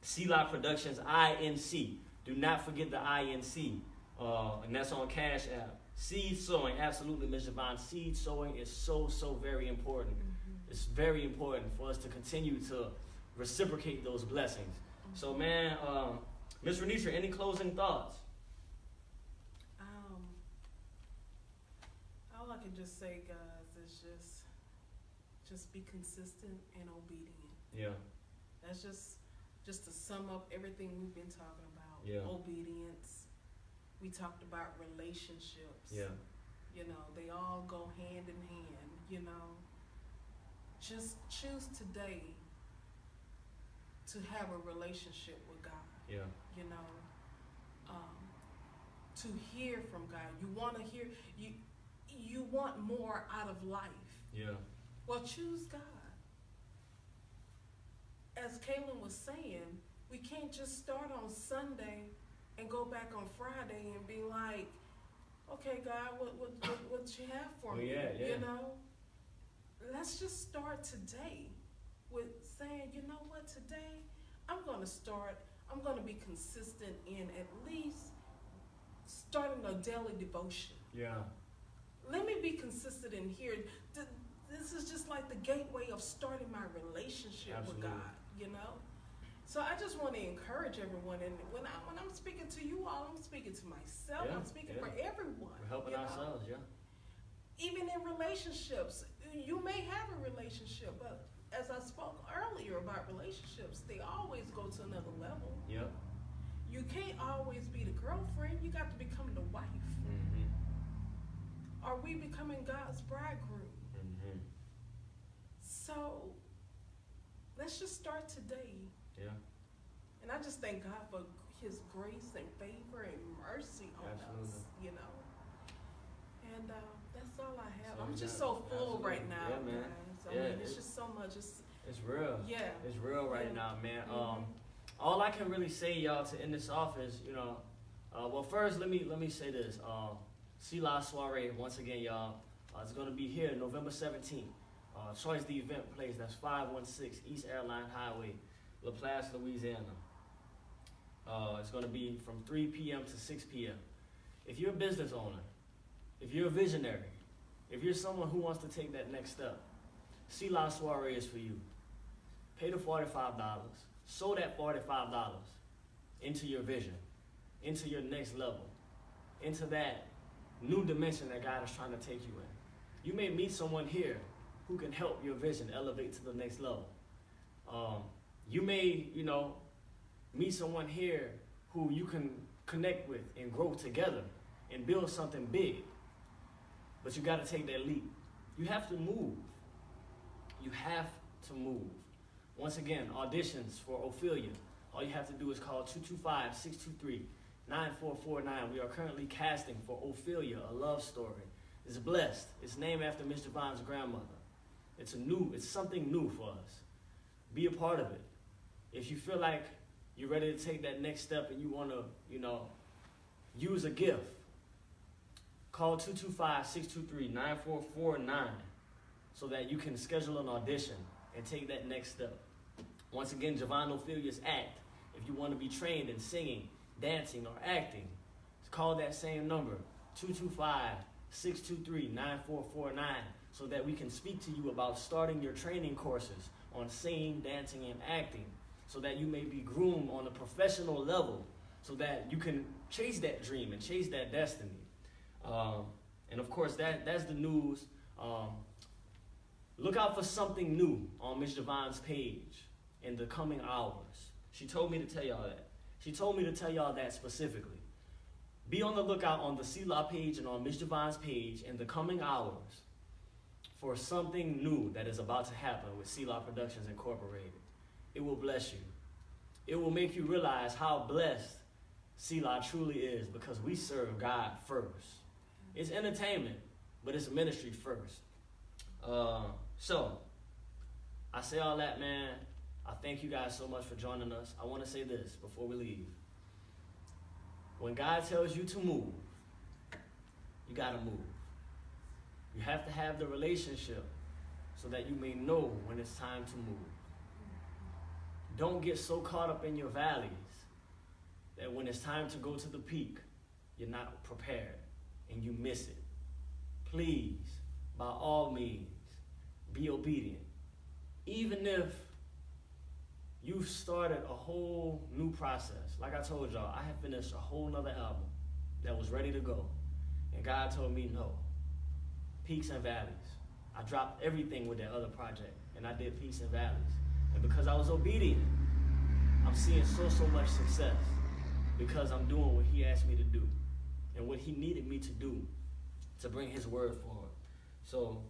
SeLah Productions INC. Do not forget the INC. And that's on Cash App. Seed sowing, absolutely, Ms. JaVon. Seed sowing is so very important. It's very important for us to continue to reciprocate those blessings. So, man, Ms. Renitra, any closing thoughts? All I can just say, guys, is just be consistent and obedient. Yeah. That's just to sum up everything we've been talking about. Yeah. Obedience. We talked about relationships. Yeah. They all go hand in hand, Just choose today to have a relationship with God. Yeah. To hear from God. You want to hear, you want more out of life. Yeah. Well, choose God. As Kaylin was saying, we can't just start on Sunday and go back on Friday and be like, okay, God, what you have for me? Yeah. Let's just start today with saying, you know what, today I'm going to be consistent in at least starting a daily devotion. Yeah. Let me be consistent in here. This is just like the gateway of starting my relationship with God, So I just want to encourage everyone, and when I'm speaking to you all, I'm speaking to myself. I'm speaking for everyone. We're helping ourselves, yeah. Even in relationships, you may have a relationship, but as I spoke earlier about relationships, they always go to another level. Yep. You can't always be the girlfriend. You got to become the wife. Are we becoming God's bridegroom? So let's just start today. Yeah. And I just thank God for His grace and favor and mercy on us, And that's all I have. I'm just so full right now, man. guys. I mean, it's just so much. It's real. Yeah. It's real right now, man. All I can really say, y'all, to end this off is, well, first let me say this. SeLah's soiree, once again, y'all, it's gonna be here November 17th. Choice the event place. That's 516 East Airline Highway, LaPlace, Louisiana. It's gonna be from 3 p.m. to 6 p.m. If you're a business owner, if you're a visionary, if you're someone who wants to take that next step, SeLah's soiree is for you. Pay the $45. Sow that $45 into your vision, into your next level, into that new dimension that God is trying to take you in. You may meet someone here who can help your vision elevate to the next level. You may, meet someone here who you can connect with and grow together and build something big. But you got to take that leap. You have to move. You have to move. Once again, auditions for Ophelia. All you have to do is call 225-623-9449. We are currently casting for Ophelia, a love story. It's blessed. It's named after Ms. JaVon's grandmother. It's something new for us. Be a part of it. If you feel like you're ready to take that next step and you want to, use a gift, call 225-623-9449 so that you can schedule an audition and take that next step. Once again, JaVon Ophelia's act. If you want to be trained in singing, dancing, or acting, call that same number, 225-623-9449, so that we can speak to you about starting your training courses on singing, dancing, and acting, so that you may be groomed on a professional level, so that you can chase that dream and chase that destiny. And of course, that's the news. Look out for something new on Miss JaVon's page in the coming hours. She told me to tell y'all that. She told me to tell y'all that specifically. Be on the lookout on the SeLah's page and on Miss JaVon's page in the coming hours for something new that is about to happen with SeLah's Productions Incorporated. It will bless you. It will make you realize how blessed SeLah's truly is, because we serve God first. It's entertainment, but it's ministry first. So, I say all that, man. I thank you guys so much for joining us. I want to say this before we leave. When God tells you to move, you got to move. You have to have the relationship so that you may know when it's time to move. Don't get so caught up in your valleys that when it's time to go to the peak, you're not prepared and you miss it. Please, by all means, be obedient. Even if you've started a whole new process. Like I told y'all, I had finished a whole nother album that was ready to go. And God told me no. Peaks and valleys. I dropped everything with that other project, and I did peaks and valleys. And because I was obedient, I'm seeing so much success, because I'm doing what he asked me to do and what he needed me to do to bring his word forward. So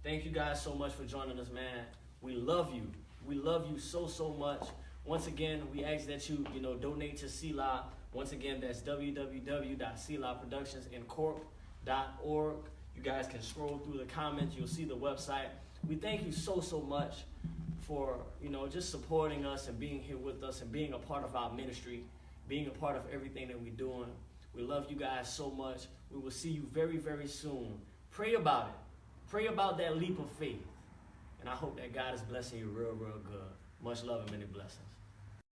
thank you guys so much for joining us, man. We love you. We love you so much. Once again, we ask that you donate to SeLah's. Once again, that's www.selahproductionsincorp.org. You guys can scroll through the comments. You'll see the website. We thank you so much for, just supporting us and being here with us and being a part of our ministry, being a part of everything that we're doing. We love you guys so much. We will see you very soon. Pray about it. Pray about that leap of faith. And I hope that God is blessing you real good. Much love and many blessings.